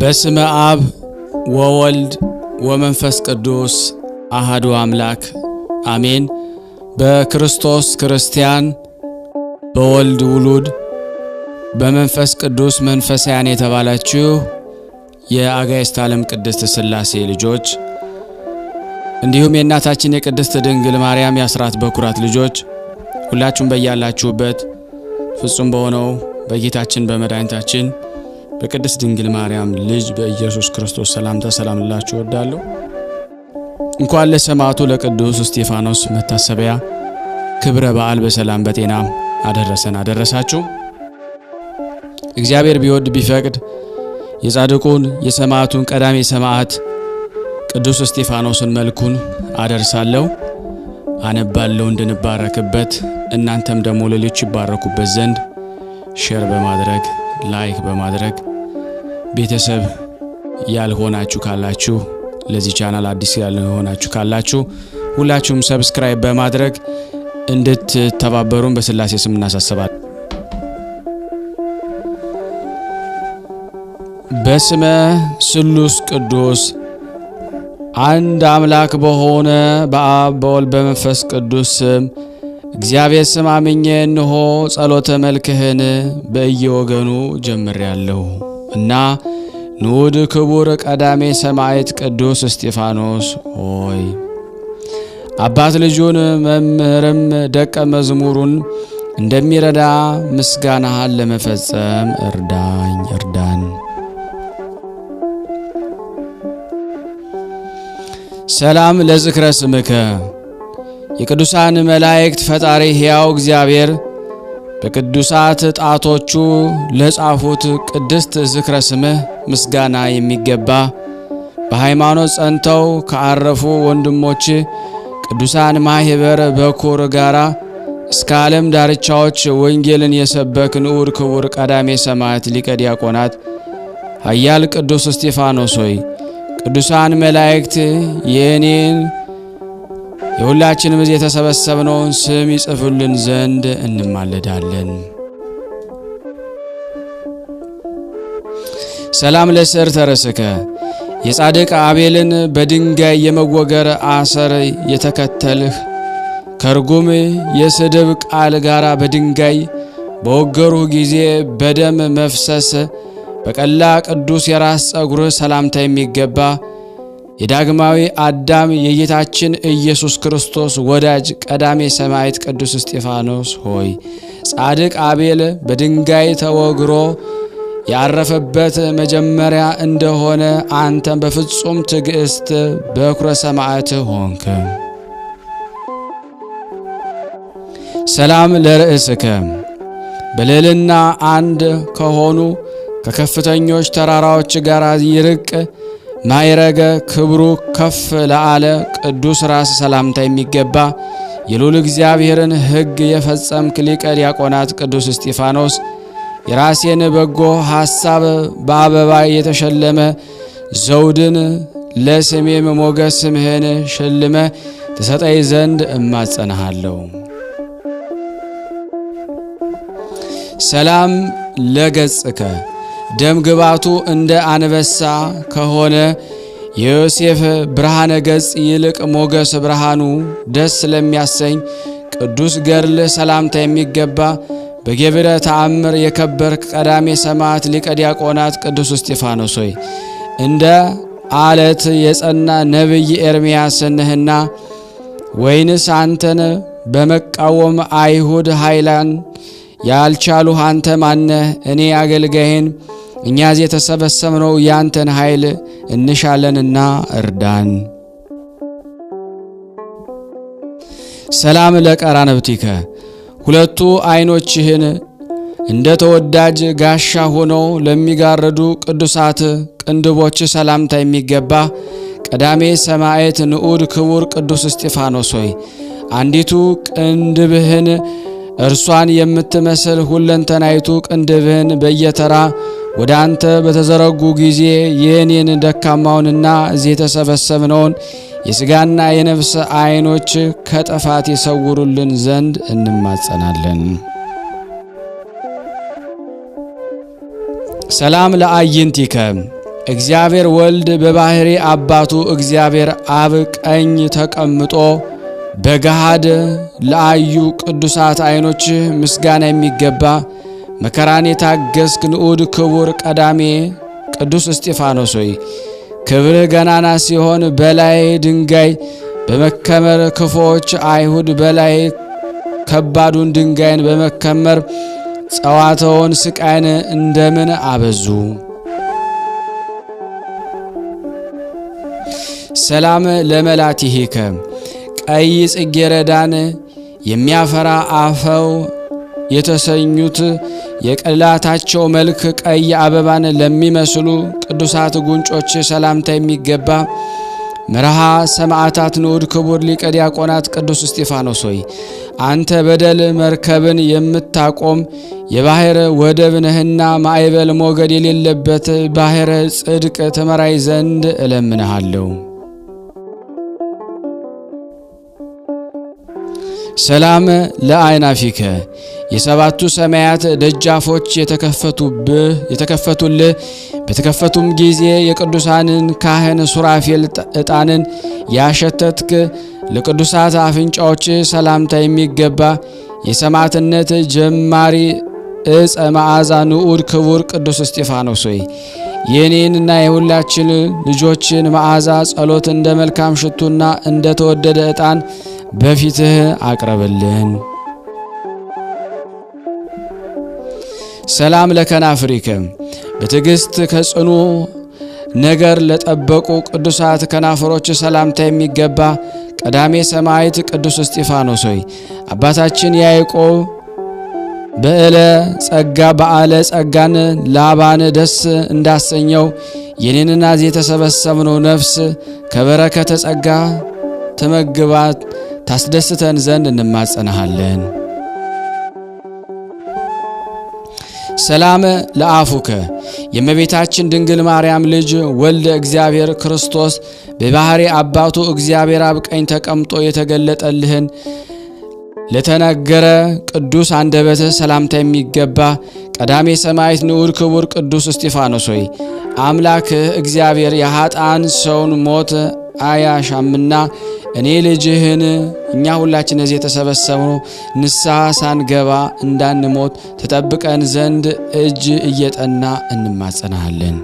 በስመ አብ ወወልድ ወመንፈስ ቅዱስ አሐዱ አምላክ አሜን። በክርስቶስ ክርስቲያን በወልድ ውሉድ በመንፈስ ቅዱስ መንፈሳውያን የተባላችሁ የአጋዕዝተ ዓለም ቅድስት ሥላሴ ልጆች እንዲሁም የእናታችን የቅድስት ድንግል ማርያም የአስራት በኩራት ልጆች ሁላችሁም በያላችሁበት ፍጹም በሆነው በጌታችን በመድኃኒታችን በቅድስት ድንግል ማርያም ልጅ በኢየሱስ ክርስቶስ ሰላምታ ሰላም ልላችሁ እወዳለሁ። እንኳን ለሰማዕቱ ለቅዱስ እስጢፋኖስ መታሰቢያ ክብረ በዓል በሰላም በጤና አደረሰን አደረሳችሁ። እግዚአብሔር ቢወድ ቢፈቅድ የጻድቁን የሰማዕቱን ቀዳሜ ሰማዕት ቅዱስ እስጢፋኖስን መልኩን አደርሳለሁ አነባለሁ እንድንባረክበት እናንተም ደግሞ ሌሎች ይባረኩበት ዘንድ ሼር በማድረግ ላይክ በማድረግ ቤተሰብ ያልሆናችሁ ካላችሁ ለዚህ ቻናል አዲስ ያልሆናችሁ ካላችሁ ሁላችሁም ሰብስክራይብ በማድረግ እንድትተባበሩን በስላሴ ስም እናሳስባለን። በስመ ስሉስ ቅዱስ አንድ አምላክ በሆነ በአብ በወልድ በመንፈስ ቅዱስ ስም እግዚአብሔር ስም አምኜ እንሆ ጸሎተ መልክህን በየወገኑ ጀምሬያለሁ እና ንዑድ ክቡር ቀዳሜ ሰማዕት ቅዱስ እስጢፋኖስ ሆይ አባት ልጁን መምህርም ደቀ መዝሙሩን እንደሚረዳ ምስጋናህን ለመፈጸም እርዳን። ሰላም ለዝክረ ስምከ የቅዱሳን መላእክት ፈጣሪ ሕያው እግዚአብሔር በቅዱሳት ጣቶቹ ለጻፉት ቅድስት ዝክረ ስምህ ምስጋና የሚገባ በሃይማኖት ጸንተው ከአረፉ ወንድሞች ቅዱሳን ማህበር በኩር ጋራ እስከ ዓለም ዳርቻዎች ወንጌልን የሰበክ ንዑድ ክቡር ቀዳሜ ሰማዕት ሊቀ ዲያቆናት ኃያል ቅዱስ እስጢፋኖስ ሆይ ቅዱሳን መላእክት የኔን የሁላችንም እዚህ የተሰበሰብነውን ስም ይጽፉልን ዘንድ እንማለዳለን። ሰላም ለስዕርተ ርእስከ የጻድቅ አቤልን በድንጋይ የመወገር አሰር የተከተልህ ከርጉም የስድብ ቃል ጋር በድንጋይ በወገሩህ ጊዜ በደም መፍሰስ በቀላ ቅዱስ የራስ ጸጉር ሰላምታ የሚገባ የዳግማዊ አዳም የጌታችን ኢየሱስ ክርስቶስ ወዳጅ ቀዳሜ ሰማዕት ቅዱስ እስጢፋኖስ ሆይ ጻድቅ አቤል በድንጋይ ተወግሮ ያረፈበት መጀመሪያ እንደሆነ አንተም በፍጹም ትዕግስት በኩረ ሰማዕት ሆንክ። ሰላም ለርእስከ በልዕልና አንድ ከሆኑ ከከፍተኞች ተራራዎች ጋር ይርቅ ማይረገ ክብሩ ከፍ ለአለ ቅዱስ ራስ ሰላምታ የሚገባ የልዑል እግዚአብሔርን ሕግ የፈጸምክ ሊቀ ዲያቆናት ቅዱስ እስጢፋኖስ የራሴን በጎ ሐሳብ በአበባ የተሸለመ ዘውድን ለስሜም ሞገስ ስምህን ሸልመ ትሰጠይ ዘንድ እማጸናሃለሁ። ሰላም ለገጽከ ደም ግባቱ እንደ አንበሳ ከሆነ የዮሴፍ ብርሃነ ገጽ ይልቅ ሞገስ ብርሃኑ ደስ ለሚያሰኝ ቅዱስ ገድል ሰላምታ የሚገባ በገቢረ ተአምር የከበርክ ቀዳሜ ሰማዕት ሊቀ ዲያቆናት ቅዱስ እስጢፋኖስ ሆይ እንደ አለት የጸና ነቢይ ኤርምያስ ነህና ወይንስ አንተን በመቃወም አይሁድ ኃይላን ያልቻሉ አንተ ማነህ? እኔ አገልጋይን እኛዝ የተሰበሰብነው ያንተን ኃይል እንሻለንና እርዳን። ሰላም ለቀራንብቲከ ሁለቱ ዓይኖችህን እንደ ተወዳጅ ጋሻ ሆነው ለሚጋረዱ ቅዱሳት ቅንድቦች ሰላምታ የሚገባ ቀዳሜ ሰማዕት ንዑድ ክቡር ቅዱስ እስጢፋኖስ ሆይ አንዲቱ ቅንድብህን እርሷን የምትመስል ሁለንተናይቱ ቅንድብህን በየተራ ወደ አንተ በተዘረጉ ጊዜ የኔን ደካማውንና እዚህ የተሰበሰብነውን የሥጋና የነፍስ ዓይኖች ከጥፋት ይሰውሩልን ዘንድ እንማጸናለን። ሰላም ለአይንቲከ እግዚአብሔር ወልድ በባህሪ አባቱ እግዚአብሔር አብ ቀኝ ተቀምጦ በገሃድ ለአዩ ቅዱሳት ዓይኖች ምስጋና የሚገባ መከራን የታገስክ ንዑድ ክቡር ቀዳሜ ቅዱስ እስጢፋኖስ ሆይ ክብርህ ገናና ሲሆን በላይ ድንጋይ በመከመር ክፎች አይሁድ በላይ ከባዱን ድንጋይን በመከመር ጸዋተውን ስቃይን እንደምን አበዙ። ሰላም ለመላቲሂከ ቀይ ጽጌረዳን የሚያፈራ አፈው የተሰኙት የቅላታቸው መልክ ቀይ አበባን ለሚመስሉ ቅዱሳት ጉንጮች ሰላምታ የሚገባ መርሃ ሰማዕታት ንዑድ ክቡር ሊቀ ዲያቆናት ቅዱስ እስጢፋኖስ ሆይ አንተ በደል መርከብን የምታቆም የባህር ወደብ ነህና ማዕበል ሞገድ የሌለበት ባህር ጽድቅ ትመራይ ዘንድ እለምንሃለሁ። ሰላም ለአይናፊከ የሰባቱ ሰማያት ደጃፎች የተከፈቱልህ በተከፈቱም ጊዜ የቅዱሳንን ካህን ሱራፌል ዕጣንን ያሸተትክ ለቅዱሳት አፍንጫዎች ሰላምታ የሚገባ የሰማዕትነት ጀማሪ ዕፀ መዓዛ ንዑድ ክቡር ቅዱስ እስጢፋኖስ ሆይ የኔንና የሁላችን ልጆችን መዓዛ ጸሎት እንደ መልካም ሽቱና እንደ ተወደደ ዕጣን በፊትህ አቅርብልን። ሰላም ለከናፍሪከ በትዕግስት ከጽኑ ነገር ለጠበቁ ቅዱሳት ከናፍሮች ሰላምታ የሚገባ ቀዳሜ ሰማዕት ቅዱስ እስጢፋኖስ ሆይ አባታችን ያዕቆብ በዓለ ጸጋን ላባን ደስ እንዳሰኘው የኔንና የተሰበሰብነው ነፍስ ከበረከተ ጸጋ ተመግባት ታስደስተን ዘንድ እንማጸናሃለን። ሰላም ለአፉከ የእመቤታችን ድንግል ማርያም ልጅ ወልደ እግዚአብሔር ክርስቶስ በባህሪ አባቱ እግዚአብሔር አብ ቀኝ ተቀምጦ የተገለጠልህን ለተነገረ ቅዱስ አንደበተ ሰላምታ የሚገባ ቀዳሜ ሰማዕት ንዑድ ክቡር ቅዱስ እስጢፋኖስ ሆይ አምላክ እግዚአብሔር የኃጥአን ሰውን ሞት አያሻምና እኔ ልጅህን እኛ ሁላችን እዚህ የተሰበሰብነው ንስሐ ሳንገባ እንዳንሞት ተጠብቀን ዘንድ እጅ እየጠና እንማጸናለን።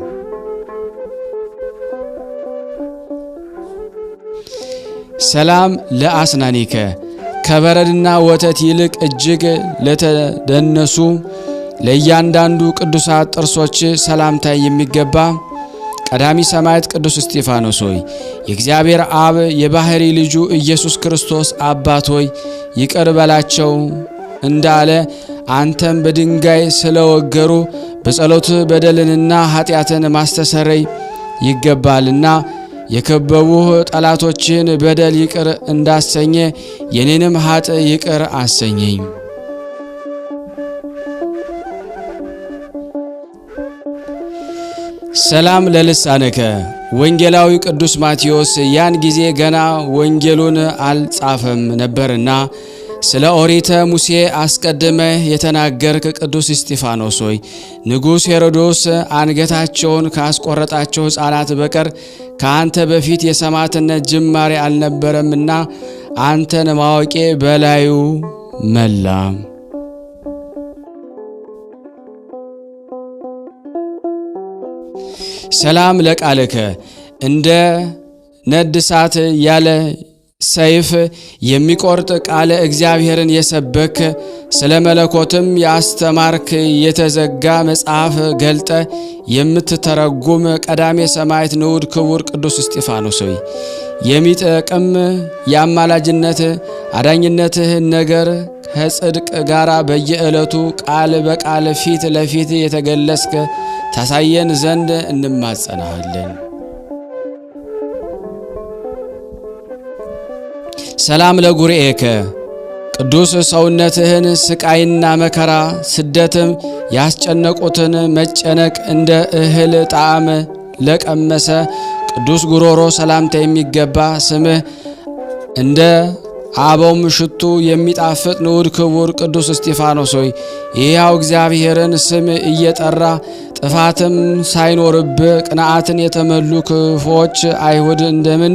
ሰላም ለአስናኒከ ከበረድና ወተት ይልቅ እጅግ ለተደነሱ ለእያንዳንዱ ቅዱሳት ጥርሶች ሰላምታ የሚገባ ቀዳሚ ሰማዕት ቅዱስ እስጢፋኖስ ሆይ የእግዚአብሔር አብ የባህሪ ልጁ ኢየሱስ ክርስቶስ አባት ሆይ ይቅር በላቸው እንዳለ አንተም በድንጋይ ስለወገሩ በጸሎት በደልንና ኃጢአትን ማስተሰረይ ይገባልና የከበቡህ ጠላቶችን በደል ይቅር እንዳሰኘ የኔንም ኃጥ ይቅር አሰኘኝ። ሰላም ለልሳነከ ወንጌላዊ ቅዱስ ማቴዎስ ያን ጊዜ ገና ወንጌሉን አልጻፈም ነበርና ስለ ኦሪተ ሙሴ አስቀድመህ የተናገርክ ቅዱስ እስጢፋኖስ ሆይ ንጉሥ ሄሮዶስ አንገታቸውን ካስቆረጣቸው ሕፃናት በቀር ከአንተ በፊት የሰማዕትነት ጅማሬ አልነበረምና አንተን ማወቄ በላዩ መላ። ሰላም ለቃልከ እንደ ነድ እሳት ያለ ሰይፍ የሚቆርጥ ቃለ እግዚአብሔርን የሰበክ ስለ መለኮትም ያስተማርክ የተዘጋ መጽሐፍ ገልጠ የምትተረጉም ቀዳሜ ሰማዕት ንዑድ ክቡር ቅዱስ እስጢፋኖስ ሆይ የሚጠቅም የአማላጅነት አዳኝነትህ ነገር ከጽድቅ ጋር በየዕለቱ ቃል በቃል ፊት ለፊት የተገለጽክ ታሳየን ዘንድ እንማጸናለን። ሰላም ለጉርኤከ ቅዱስ ሰውነትህን ስቃይና መከራ ስደትም ያስጨነቁትን መጨነቅ እንደ እህል ጣዕም ለቀመሰ ቅዱስ ጉሮሮ ሰላምታ የሚገባ ስምህ እንደ አበውም ሽቱ የሚጣፍጥ ንዑድ ክቡር ቅዱስ እስጢፋኖስ ሆይ ይህያው እግዚአብሔርን ስም እየጠራ ጥፋትም ሳይኖርብህ ቅንዓትን የተመሉ ክፉዎች አይሁድ እንደምን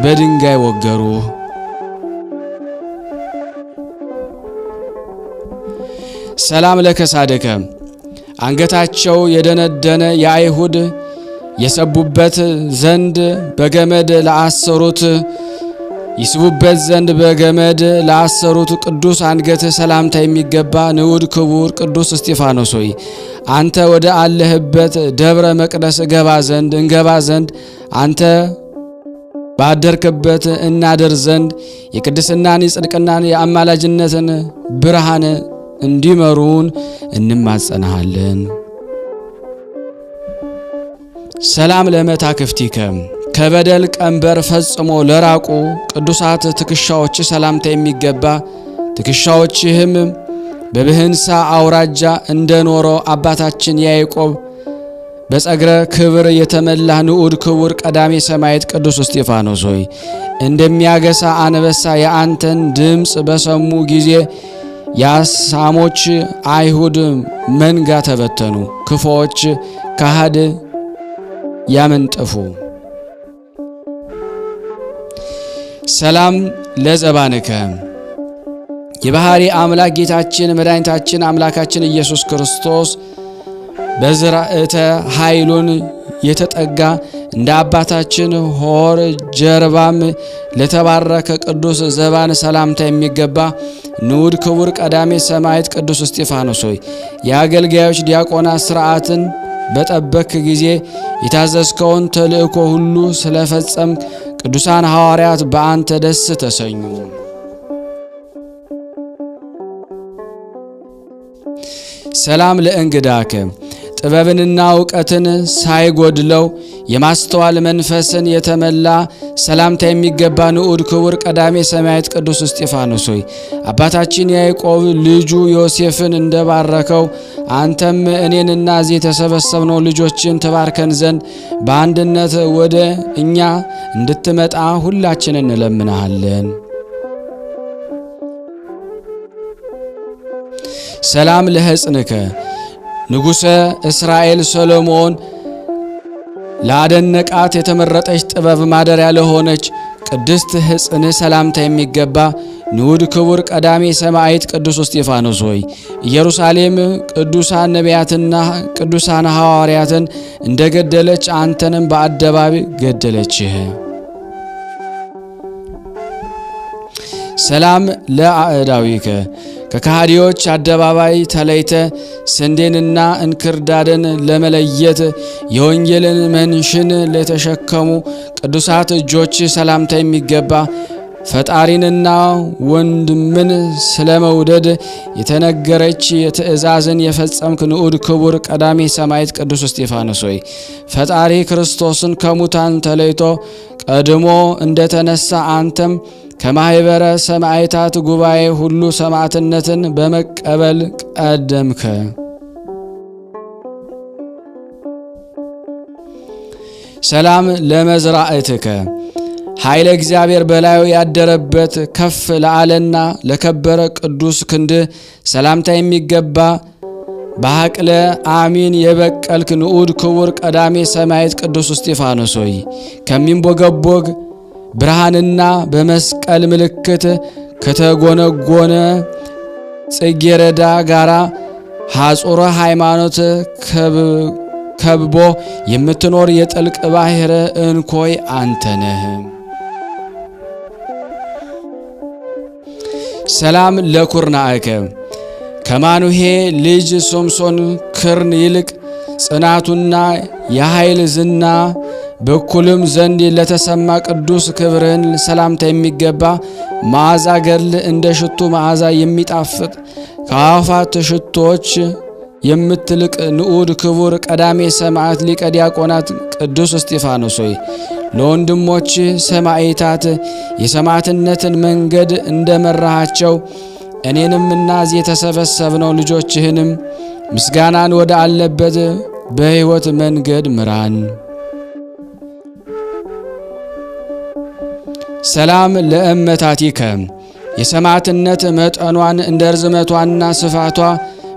በድንጋይ ወገሩ። ሰላም ለከሳደከ አንገታቸው የደነደነ የአይሁድ የሰቡበት ዘንድ በገመድ ለአሰሩት ይስቡበት ዘንድ በገመድ ለአሰሩት ቅዱስ አንገት ሰላምታ የሚገባ ንዑድ ክቡር ቅዱስ እስጢፋኖስ ሆይ አንተ ወደ አለህበት ደብረ መቅደስ እንገባ ዘንድ አንተ ባደርክበት እናደር ዘንድ የቅድስናን የጽድቅናን የአማላጅነትን ብርሃን እንዲመሩን እንማጸናሃለን። ሰላም ለመታክፍቲከ ከበደል ቀንበር ፈጽሞ ለራቁ ቅዱሳት ትከሻዎች ሰላምታ የሚገባ ትከሻዎችህም በብህንሳ አውራጃ እንደኖረው አባታችን ያዕቆብ በጸግረ ክብር የተመላህ ንዑድ ክቡር ቀዳሜ ሰማዕት ቅዱስ እስጢፋኖስ ሆይ እንደሚያገሳ አንበሳ የአንተን ድምፅ በሰሙ ጊዜ የአሳሞች አይሁድ መንጋ ተበተኑ፣ ክፉዎች ካህድ ያመንጠፉ። ሰላም ለዘባንከ የባህሪ አምላክ ጌታችን መድኃኒታችን አምላካችን ኢየሱስ ክርስቶስ በዝራእተ ኃይሉን የተጠጋ እንደ አባታችን ሆር ጀርባም ለተባረከ ቅዱስ ዘባን ሰላምታ የሚገባ ንዑድ ክቡር ቀዳሜ ሰማዕት ቅዱስ እስጢፋኖስ ሆይ የአገልጋዮች ዲያቆናት ሥርዓትን በጠበክ ጊዜ የታዘዝከውን ተልእኮ ሁሉ ስለፈጸም ቅዱሳን ሐዋርያት በአንተ ደስ ተሰኙ። ሰላም ለእንግዳከ ጥበብንና ዕውቀትን ሳይጎድለው የማስተዋል መንፈስን የተመላ ሰላምታ የሚገባ ንዑድ ክቡር ቀዳሜ ሰማዕት ቅዱስ እስጢፋኖስ ሆይ አባታችን ያዕቆብ ልጁ ዮሴፍን እንደባረከው አንተም እኔንና እዚህ የተሰበሰብነው ልጆችን ተባርከን ዘንድ በአንድነት ወደ እኛ እንድትመጣ ሁላችንን እንለምናሃለን። ሰላም ለሕፅንከ ንጉሠ እስራኤል ሰሎሞን ላደነቃት የተመረጠች ጥበብ ማደሪያ ለሆነች ቅድስት ሕፅን ሰላምታ የሚገባ ንዑድ ክቡር ቀዳሜ ሰማዕት ቅዱስ እስጢፋኖስ ሆይ ኢየሩሳሌም ቅዱሳን ነቢያትና ቅዱሳን ሐዋርያትን እንደገደለች አንተንም በአደባባይ ገደለችህ። ሰላም ለአእዳዊከ ከካህዲዎች አደባባይ ተለይተ ስንዴንና እንክርዳድን ለመለየት የወንጌልን መንሽን ለተሸከሙ ቅዱሳት እጆች ሰላምታ የሚገባ ፈጣሪንና ወንድምን ስለመውደድ የተነገረች የትእዛዝን የፈጸምክ ንዑድ ክቡር ቀዳሜ ሰማዕት ቅዱስ እስጢፋኖስ ሆይ ፈጣሪ ክርስቶስን ከሙታን ተለይቶ ቀድሞ እንደተነሳ አንተም ከማኅበረ ሰማዕታት ጉባኤ ሁሉ ሰማዕትነትን በመቀበል ቀደምከ። ሰላም ለመዝራእትከ ኃይለ እግዚአብሔር በላዩ ያደረበት ከፍ ለአለና ለከበረ ቅዱስ ክንድ ሰላምታ የሚገባ በሐቅለ አሚን የበቀልክ ንዑድ ክቡር ቀዳሜ ሰማዕት ቅዱስ እስጢፋኖስ ሆይ ከሚንቦገቦግ ብርሃንና በመስቀል ምልክት ከተጎነጎነ ጽጌረዳ ጋራ ሐጹረ ሃይማኖት ከብቦ የምትኖር የጥልቅ ባሕር እንኮይ አንተ ነህ። ሰላም ለኩርናእከ ከማኑሄ ልጅ ሶምሶን ክርን ይልቅ ጽናቱና የኃይል ዝና በኩልም ዘንድ ለተሰማ ቅዱስ ክብርን ሰላምታ የሚገባ መዓዛ ገድል እንደ ሽቱ መዓዛ የሚጣፍጥ ከአፋት ሽቶች የምትልቅ ንዑድ ክቡር ቀዳሜ ሰማዕት ሊቀ ዲያቆናት ቅዱስ እስጢፋኖስ ሆይ ለወንድሞች ሰማዕታት የሰማዕትነትን መንገድ እንደመራሃቸው እኔንም እና እዚህ የተሰበሰብነው ልጆችህንም ምስጋናን ወደ አለበት በሕይወት መንገድ ምራን። ሰላም ለእመታቲከ የሰማዕትነት መጠኗን እንደ ርዝመቷና ስፋቷ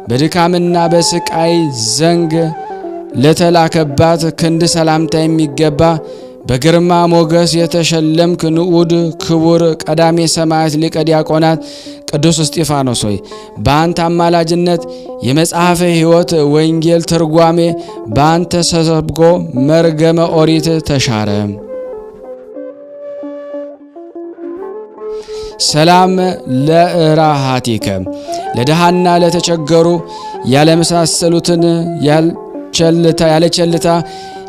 በድካምና በስቃይ ዘንግ ለተላከባት ክንድ ሰላምታ የሚገባ በግርማ ሞገስ የተሸለምክ ንዑድ ክቡር ቀዳሜ ሰማዕት ሊቀ ዲያቆናት ቅዱስ እስጢፋኖስ ሆይ በአንተ አማላጅነት የመጽሐፈ ሕይወት ወንጌል ትርጓሜ በአንተ ተሰብኮ መርገመ ኦሪት ተሻረ። ሰላም ለራሃቲከ ለደሃና ለተቸገሩ ያለመሳሰሉትን ያለቸልታ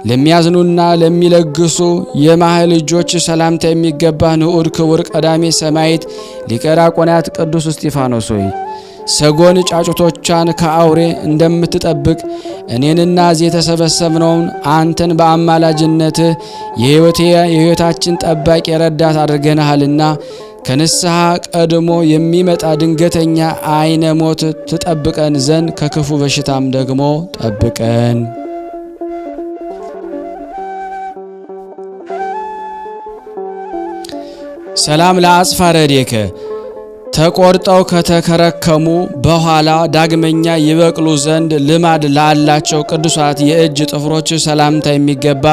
ለሚያዝኑና ለሚለግሱ የማህል እጆች ሰላምታ የሚገባ ንዑድ ክቡር ቀዳሜ ሰማዕት ሊቀ ዲያቆናት ቅዱስ እስጢፋኖስ ሆይ ሰጎን ጫጩቶቿን ከአውሬ እንደምትጠብቅ እኔንና እዚህ የተሰበሰብነውን አንተን በአማላጅነት የሕይወታችን ጠባቂ ረዳት አድርገናልና ከንስሐ ቀድሞ የሚመጣ ድንገተኛ አይነ ሞት ትጠብቀን ዘንድ ከክፉ በሽታም ደግሞ ጠብቀን። ሰላም ለአጽፋረዴከ ተቆርጠው ከተከረከሙ በኋላ ዳግመኛ ይበቅሉ ዘንድ ልማድ ላላቸው ቅዱሳት የእጅ ጥፍሮች ሰላምታ የሚገባ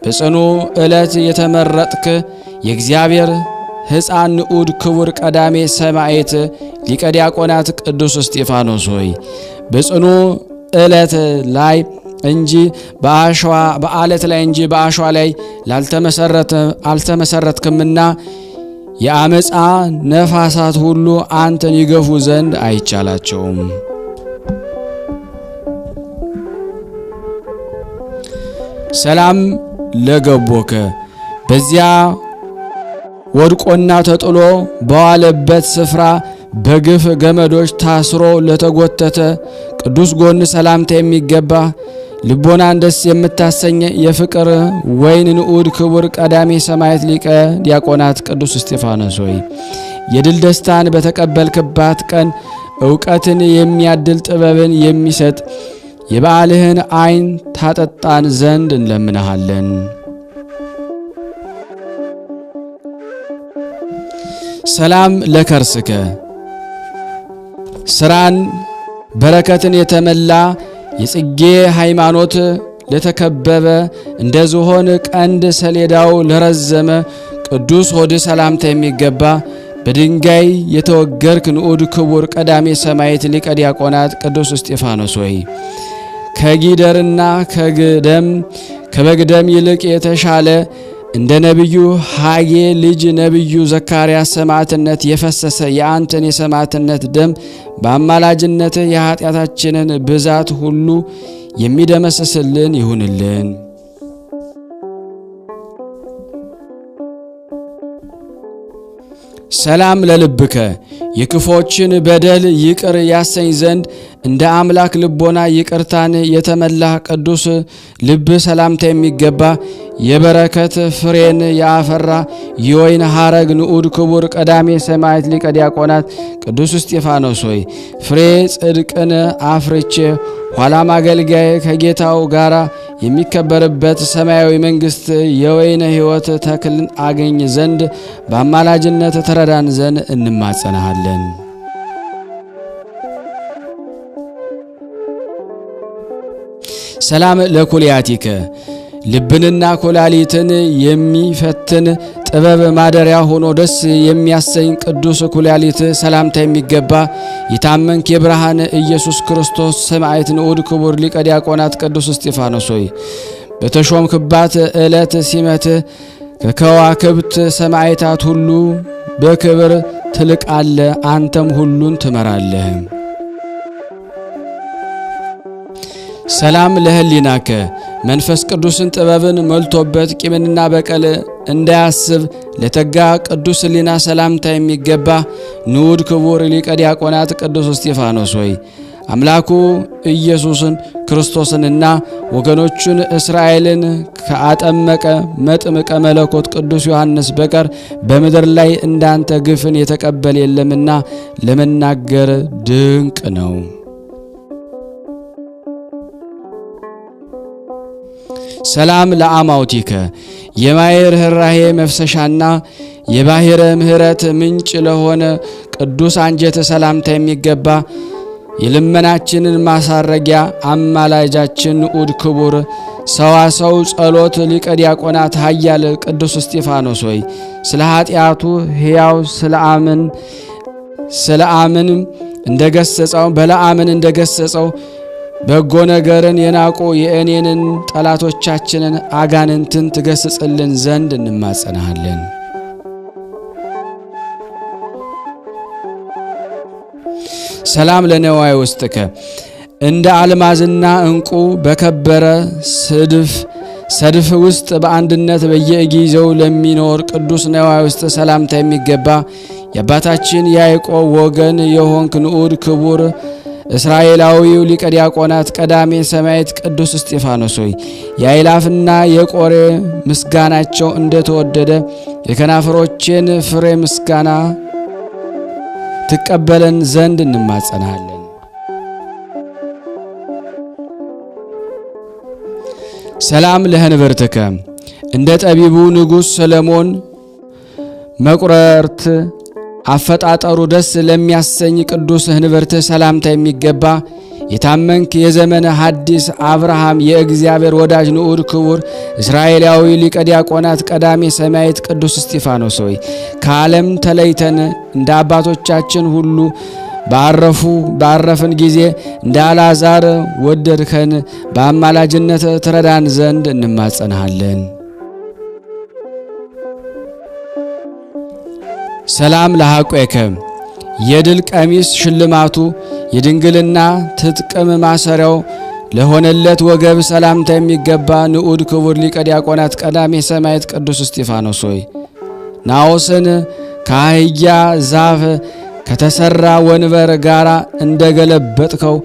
በጽኑ ዕለት የተመረጥክ የእግዚአብሔር ሕፃን ንዑድ ክቡር ቀዳሜ ሰማዕት ሊቀ ዲያቆናት ቅዱስ እስጢፋኖስ ሆይ በጽኑ ዕለት ላይ እንጂ በአለት ላይ እንጂ በአሸዋ ላይ አልተመሰረትክምና የአመፃ ነፋሳት ሁሉ አንተን ይገፉ ዘንድ አይቻላቸውም። ሰላም ለገቦከ በዚያ ወድቆና ተጥሎ በዋለበት ስፍራ በግፍ ገመዶች ታስሮ ለተጎተተ ቅዱስ ጎን ሰላምታ የሚገባ ልቦናን ደስ የምታሰኝ የፍቅር ወይን ንዑድ ክቡር ቀዳሜ ሰማዕት ሊቀ ዲያቆናት ቅዱስ እስጢፋኖስ ሆይ የድል ደስታን በተቀበልክባት ቀን ዕውቀትን የሚያድል ጥበብን የሚሰጥ የበዓልህን አይን ታጠጣን ዘንድ እንለምንሃለን። ሰላም ለከርስከ ስራን በረከትን የተመላ የጽጌ ሃይማኖት ለተከበበ እንደ ዝሆን ቀንድ ሰሌዳው ለረዘመ ቅዱስ ሆድ ሰላምታ የሚገባ በድንጋይ የተወገርክ ንዑድ ክቡር ቀዳሜ ሰማዕት ሊቀ ዲያቆናት ቅዱስ እስጢፋኖስ ሆይ ከጊደርና ከበግደም ይልቅ የተሻለ እንደ ነቢዩ ሐጌ ልጅ ነቢዩ ዘካርያስ ሰማዕትነት የፈሰሰ የአንተን የሰማዕትነት ደም በአማላጅነት የኃጢአታችንን ብዛት ሁሉ የሚደመስስልን ይሁንልን። ሰላም ለልብከ የክፎችን በደል ይቅር ያሰኝ ዘንድ እንደ አምላክ ልቦና ይቅርታን የተመላ ቅዱስ ልብ ሰላምታ የሚገባ የበረከት ፍሬን ያፈራ የወይን ሐረግ ንዑድ ክቡር ቀዳሜ ሰማዕት ሊቀ ዲያቆናት ቅዱስ እስጢፋኖስ ሆይ ፍሬ ጽድቅን አፍርቼ ኋላም አገልጋይ ከጌታው ጋር የሚከበርበት ሰማያዊ መንግሥት የወይነ ሕይወት ተክልን አገኝ ዘንድ በአማላጅነት ተረዳን ዘንድ እንማጸናሃለን። ሰላም ለኩልያቲከ ልብንና ኩላሊትን የሚፈትን ጥበብ ማደሪያ ሆኖ ደስ የሚያሰኝ ቅዱስ ኩላሊት ሰላምታ የሚገባ የታመንክ የብርሃን ኢየሱስ ክርስቶስ ሰማዕት ንዑድ ክቡር ሊቀ ዲያቆናት ቅዱስ እስጢፋኖስ ሆይ በተሾምክባት ዕለት ሲመት ከከዋክብት ሰማዕታት ሁሉ በክብር ትልቃለ፣ አንተም ሁሉን ትመራለህ። ሰላም ለህሊናከ መንፈስ ቅዱስን ጥበብን መልቶበት ቂምንና በቀል እንዳያስብ ለተጋ ቅዱስ ህሊና ሰላምታ የሚገባ ንዑድ ክቡር ሊቀ ዲያቆናት ቅዱስ እስጢፋኖስ ሆይ አምላኩ ኢየሱስን ክርስቶስንና ወገኖቹን እስራኤልን ከአጠመቀ መጥምቀ መለኮት ቅዱስ ዮሐንስ በቀር በምድር ላይ እንዳንተ ግፍን የተቀበለ የለምና ለመናገር ድንቅ ነው። ሰላም ለአማውቲከ የማየር ርኅራኄ መፍሰሻና የባሕረ ምሕረት ምንጭ ለሆነ ቅዱስ አንጀት ሰላምታ የሚገባ የልመናችንን ማሳረጊያ አማላጃችን ንዑድ ክቡር ሰዋሰው ጸሎት ሊቀ ዲያቆናት ኃያል ቅዱስ እስጢፋኖስ ሆይ ስለ ኃጢአቱ ሕያው ስለ አምን እንደገሰጸው በለዓምን እንደገሰጸው በጎ ነገርን የናቁ የእኔንን ጠላቶቻችንን አጋንንትን ትገስጽልን ዘንድ እንማጸናሃለን። ሰላም ለነዋይ ውስጥከ እንደ አልማዝና እንቁ በከበረ ሰድፍ ውስጥ በአንድነት በየጊዜው ለሚኖር ቅዱስ ነዋይ ውስጥ ሰላምታ የሚገባ የአባታችን ያዕቆብ ወገን የሆንክ ንዑድ ክቡር እስራኤላዊው ሊቀ ዲያቆናት ቀዳሜ ሰማዕት ቅዱስ እስጢፋኖስ ሆይ የአእላፍና የቆሬ ምስጋናቸው እንደተወደደ የከናፍሮቼን ፍሬ ምስጋና ትቀበለን ዘንድ እንማጸናለን። ሰላም ለህንብርትከ እንደ ጠቢቡ ንጉሥ ሰለሞን መቁረርት አፈጣጠሩ ደስ ለሚያሰኝ ቅዱስ ህንብርት ሰላምታ የሚገባ የታመንክ የዘመነ ሐዲስ አብርሃም የእግዚአብሔር ወዳጅ ንዑድ ክቡር እስራኤላዊ ሊቀ ዲያቆናት ቀዳሜ ሰማዕት ቅዱስ እስጢፋኖስ ሆይ ከዓለም ተለይተን እንደ አባቶቻችን ሁሉ ባረፍን ጊዜ እንደ አልዓዛር ወደድከን በአማላጅነት ትረዳን ዘንድ እንማጸናሃለን። ሰላም ለሐቆከ የድል ቀሚስ ሽልማቱ የድንግልና ትጥቅም ማሰሪያው ለሆነለት ወገብ ሰላምታ የሚገባ ንዑድ ክቡር ሊቀ ዲያቆናት ቀዳሜ ሰማዕት ቅዱስ እስጢፋኖስ ሆይ ናዖስን ከአህያ ዛፍ ከተሰራ ወንበር ጋራ እንደገለበጥከው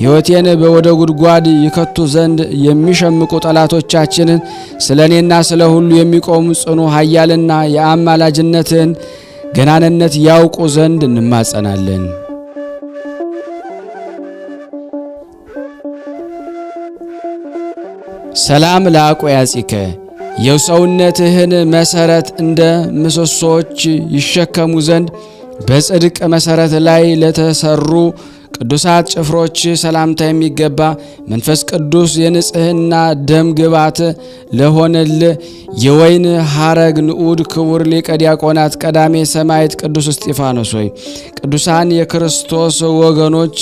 ሕይወቴን ወደ ጉድጓድ ይከቱ ዘንድ የሚሸምቁ ጠላቶቻችንን ስለኔና ስለ ሁሉ የሚቆሙ ጽኑ ኃያልና የአማላጅነትን ገናንነት ያውቁ ዘንድ እንማጸናለን። ሰላም ለአቆያጺከ የሰውነትህን መሰረት እንደ ምሰሶች ይሸከሙ ዘንድ በጽድቅ መሰረት ላይ ለተሰሩ ቅዱሳት ጭፍሮች ሰላምታ የሚገባ መንፈስ ቅዱስ የንጽህና ደም ግባት ለሆነል የወይን ሐረግ ንዑድ ክቡር ሊቀ ዲያቆናት ቀዳሜ ሰማዕት ቅዱስ እስጢፋኖስ ሆይ ቅዱሳን የክርስቶስ ወገኖች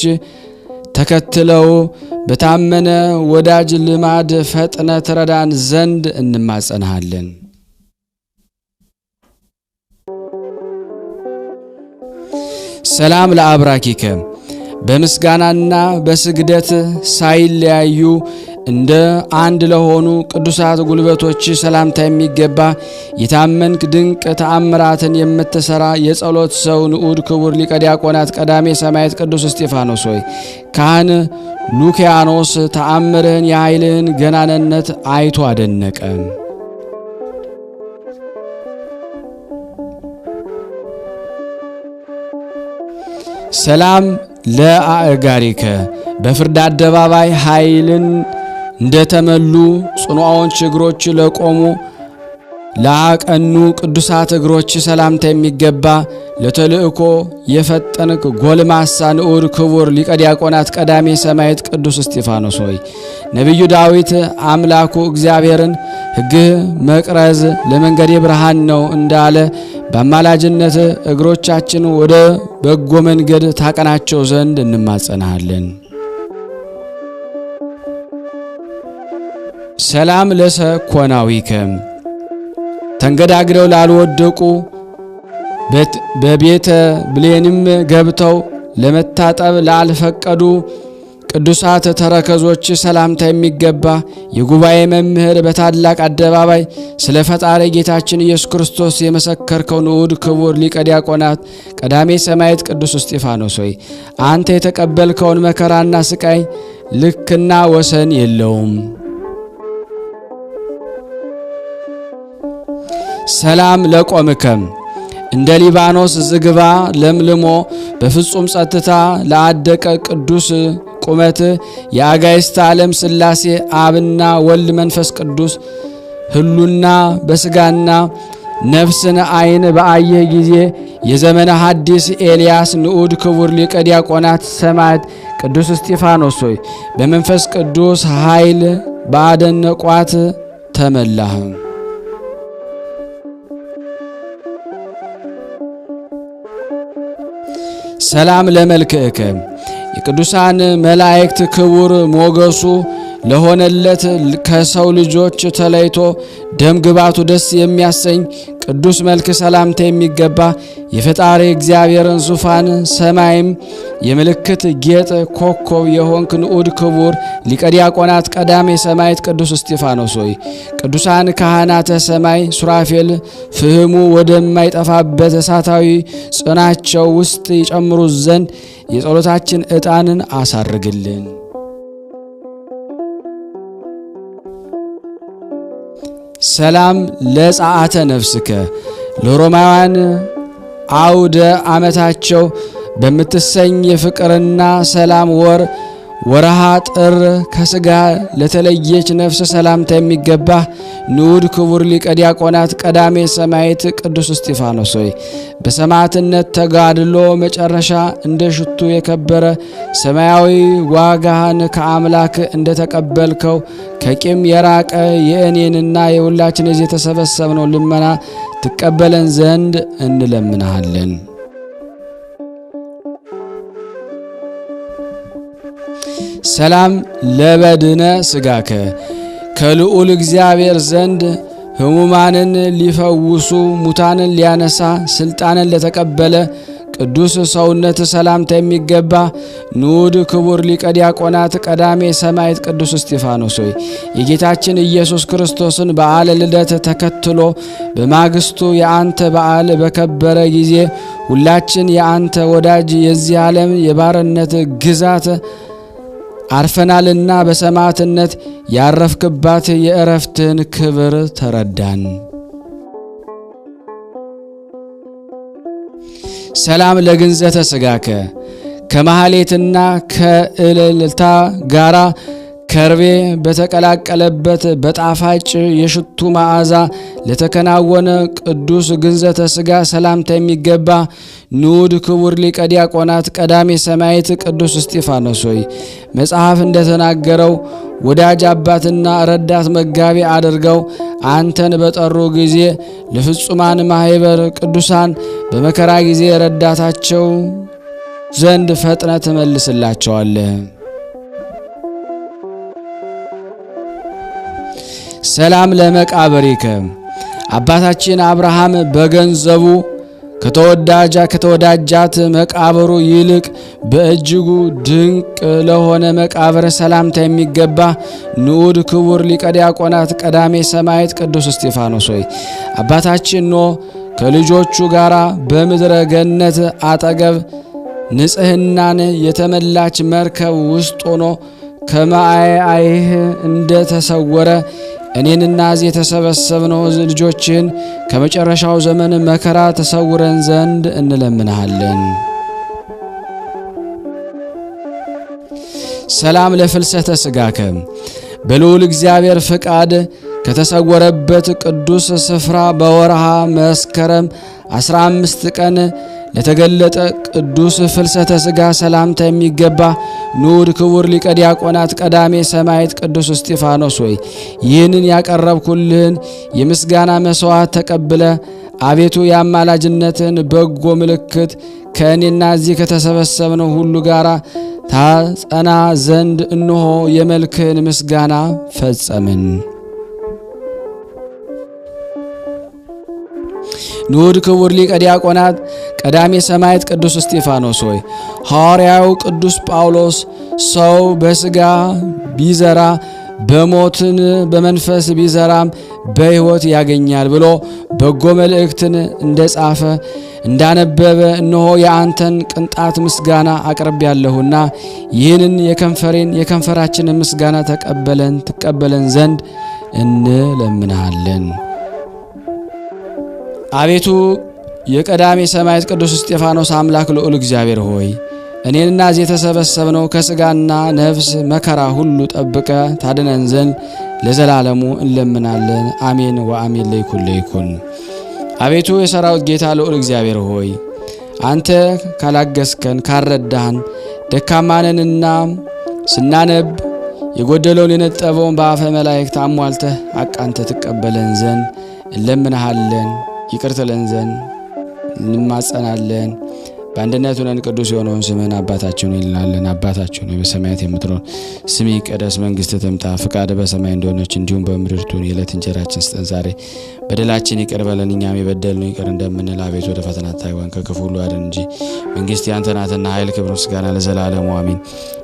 ተከትለው በታመነ ወዳጅ ልማድ ፈጥነ ትረዳን ዘንድ እንማጸናሃለን። ሰላም ለአብራኪከ በምስጋናና በስግደት ሳይለያዩ እንደ አንድ ለሆኑ ቅዱሳት ጉልበቶች ሰላምታ የሚገባ የታመንክ ድንቅ ተአምራትን የምትሰራ የጸሎት ሰው ንዑድ ክቡር ሊቀ ዲያቆናት ቀዳሜ ሰማዕት ቅዱስ እስጢፋኖስ ሆይ ካህን ሉኪያኖስ ተአምርህን የኃይልህን ገናንነት አይቶ አደነቀ። ሰላም ለአእጋሪከ በፍርድ አደባባይ ኃይልን እንደተመሉ ጽኑዓን እግሮች ለቆሙ ላቀኑ ቅዱሳት እግሮች ሰላምታ የሚገባ ለተልእኮ የፈጠንክ ጎልማሳ ንዑድ ክቡር ሊቀ ዲያቆናት ቀዳሜ ሰማዕት ቅዱስ እስጢፋኖስ ሆይ ነቢዩ ዳዊት አምላኩ እግዚአብሔርን ሕግህ መቅረዝ ለመንገዴ ብርሃን ነው እንዳለ በአማላጅነት እግሮቻችን ወደ በጎ መንገድ ታቀናቸው ዘንድ እንማጸናሃለን። ሰላም ለሰኮናዊከ ተንገዳግደው ላልወደቁ በቤተ ብሌንም ገብተው ለመታጠብ ላልፈቀዱ ቅዱሳት ተረከዞች ሰላምታ የሚገባ የጉባኤ መምህር በታላቅ አደባባይ ስለ ፈጣሪ ጌታችን ኢየሱስ ክርስቶስ የመሰከርከው ንዑድ ክቡር ሊቀ ዲያቆናት ቀዳሜ ሰማዕት ቅዱስ እስጢፋኖስ ሆይ አንተ የተቀበልከውን መከራና ስቃይ ልክና ወሰን የለውም። ሰላም ለቆምከም እንደ ሊባኖስ ዝግባ ለምልሞ በፍጹም ጸጥታ ለአደቀ ቅዱስ ቁመት የአጋዕዝተ ዓለም ሥላሴ አብና ወልድ መንፈስ ቅዱስ ህሉና በስጋና ነፍስን አይን በአየህ ጊዜ የዘመነ ሐዲስ ኤልያስ ንዑድ ክቡር ሊቀ ዲያቆናት ሰማዕት ቅዱስ እስጢፋኖስ ሆይ በመንፈስ ቅዱስ ኃይል በአደነቋት ተመላህ። ሰላም ለመልክዕከ የቅዱሳን መላእክት ክቡር ሞገሱ ለሆነለት ከሰው ልጆች ተለይቶ ደም ግባቱ ደስ የሚያሰኝ ቅዱስ መልክ ሰላምታ የሚገባ የፈጣሪ እግዚአብሔርን ዙፋን ሰማይም የምልክት ጌጥ ኮከብ የሆንክ ንዑድ ክቡር ሊቀ ዲያቆናት ቀዳሜ ሰማዕት ቅዱስ እስጢፋኖስ ሆይ ቅዱሳን ካህናተ ሰማይ ሱራፌል ፍህሙ ወደማይጠፋበት እሳታዊ ጽናቸው ውስጥ ይጨምሩ ዘንድ የጸሎታችን ዕጣንን አሳርግልን። ሰላም ለጸአተ ነፍስከ ለሮማውያን አውደ ዓመታቸው በምትሰኝ የፍቅርና ሰላም ወር ወርሃ ጥር ከሥጋ ለተለየች ነፍስ ሰላምታ የሚገባ ንዑድ ክቡር ሊቀ ዲያቆናት ቀዳሜ ሰማዕት ቅዱስ እስጢፋኖስ ሆይ በሰማዕትነት ተጋድሎ መጨረሻ እንደ ሽቱ የከበረ ሰማያዊ ዋጋህን ከአምላክ እንደተቀበልከው ከቂም የራቀ የእኔንና የሁላችን እዚህ የተሰበሰብነው ልመና ትቀበለን ዘንድ እንለምናሃለን። ሰላም ለበድነ ሥጋከ ከልዑል እግዚአብሔር ዘንድ ሕሙማንን ሊፈውሱ ሙታንን ሊያነሳ ሥልጣንን ለተቀበለ ቅዱስ ሰውነት ሰላምታ የሚገባ ንዑድ ክቡር ሊቀ ዲያቆናት ቀዳሜ ሰማዕት ቅዱስ እስጢፋኖስ ሆይ የጌታችን ኢየሱስ ክርስቶስን በዓለ ልደት ተከትሎ በማግስቱ የአንተ በዓል በከበረ ጊዜ ሁላችን የአንተ ወዳጅ የዚህ ዓለም የባርነት ግዛት አርፈናልና በሰማዕትነት ያረፍክባት የእረፍትን ክብር ተረዳን። ሰላም ለግንዘተ ሥጋከ ከማህሌትና ከእልልታ ጋራ ከርቤ በተቀላቀለበት በጣፋጭ የሽቱ መዓዛ ለተከናወነ ቅዱስ ግንዘተ ሥጋ ሰላምታ የሚገባ ንዑድ ክቡር ሊቀ ዲያቆናት ቀዳሜ ሰማዕት ቅዱስ እስጢፋኖስ ሆይ መጽሐፍ እንደተናገረው ወዳጅ አባትና ረዳት መጋቢ አድርገው አንተን በጠሩ ጊዜ ለፍጹማን ማህበር ቅዱሳን በመከራ ጊዜ ረዳታቸው ዘንድ ፈጥነ ትመልስላቸዋለህ። ሰላም ለመቃብሪከ አባታችን አብርሃም በገንዘቡ ከተወዳጃት መቃብሩ ይልቅ በእጅጉ ድንቅ ለሆነ መቃብር ሰላምታ የሚገባ ንዑድ ክቡር ሊቀ ዲያቆናት ቀዳሜ ሰማዕት ቅዱስ እስጢፋኖስ ሆይ አባታችን ኖህ ከልጆቹ ጋር በምድረ ገነት አጠገብ ንጽሕናን የተመላች መርከብ ውስጥ ሆኖ ከማያይህ እንደተሰወረ እኔንና እዚህ የተሰበሰብነው ልጆችን ከመጨረሻው ዘመን መከራ ተሰውረን ዘንድ እንለምናሃለን። ሰላም ለፍልሰተ ሥጋከ በልዑል እግዚአብሔር ፍቃድ ከተሰወረበት ቅዱስ ስፍራ በወርሃ መስከረም 15 ቀን ለተገለጠ ቅዱስ ፍልሰተ ሥጋ ሰላምታ የሚገባ ንዑድ ክቡር ሊቀ ዲያቆናት ቀዳሜ ሰማዕት ቅዱስ እስጢፋኖስ ሆይ ይህንን ያቀረብኩልህን የምስጋና መስዋዕት ተቀብለ አቤቱ የአማላጅነትን በጎ ምልክት ከእኔና እዚህ ከተሰበሰብነው ሁሉ ጋር ታጸና ዘንድ እነሆ የመልክህን ምስጋና ፈጸምን። ንዑድ ክቡር ሊቀ ዲያቆናት ቀዳሜ ሰማዕት ቅዱስ እስጢፋኖስ ሆይ ሐዋርያው ቅዱስ ጳውሎስ ሰው በሥጋ ቢዘራ በሞትን በመንፈስ ቢዘራም በሕይወት ያገኛል ብሎ በጎ መልእክትን እንደጻፈ እንዳነበበ እነሆ የአንተን ቅንጣት ምስጋና አቅርቤያለሁና ይህንን የከንፈራችንን ምስጋና ትቀበለን ዘንድ እንለምናለን። አቤቱ የቀዳሜ ሰማዕት ቅዱስ እስጢፋኖስ አምላክ ልዑል እግዚአብሔር ሆይ እኔንና እዚህ የተሰበሰብነው ከሥጋና ነፍስ መከራ ሁሉ ጠብቀ ታድነን ዘንድ ለዘላለሙ እንለምናለን። አሜን ወአሜን። ለይኩን አቤቱ የሰራዊት ጌታ ልዑል እግዚአብሔር ሆይ አንተ ካላገስከን ካረዳህን ደካማነንና ስናነብ የጎደለውን የነጠበውን በአፈ መላእክት አሟልተህ አቃንተ ተቀበለን ዘንድ እንለምንሃለን። ይቅር ትለን ዘንድ እንማጸናለን። በአንድነት ሆነን ቅዱስ የሆነውን ስምህን አባታችን እንላለን። አባታችን ሆይ በሰማያት የምትኖር ስምህ ይቀደስ፣ መንግስትህ ትምጣ፣ ፈቃድህ በሰማይ እንደሆነች እንዲሁም በምድር ትሁን። የዕለት እንጀራችንን ስጠን ዛሬ፣ በደላችን ይቅር በለን እኛም የበደልነውን ይቅር እንደምንል፣ አቤቱ ወደ ፈተና አታግባን ከክፉ ሁሉ አድነን እንጂ መንግስት ያንተ ናትና ኃይል፣ ክብር፣ ምስጋና ለዘላለሙ አሜን።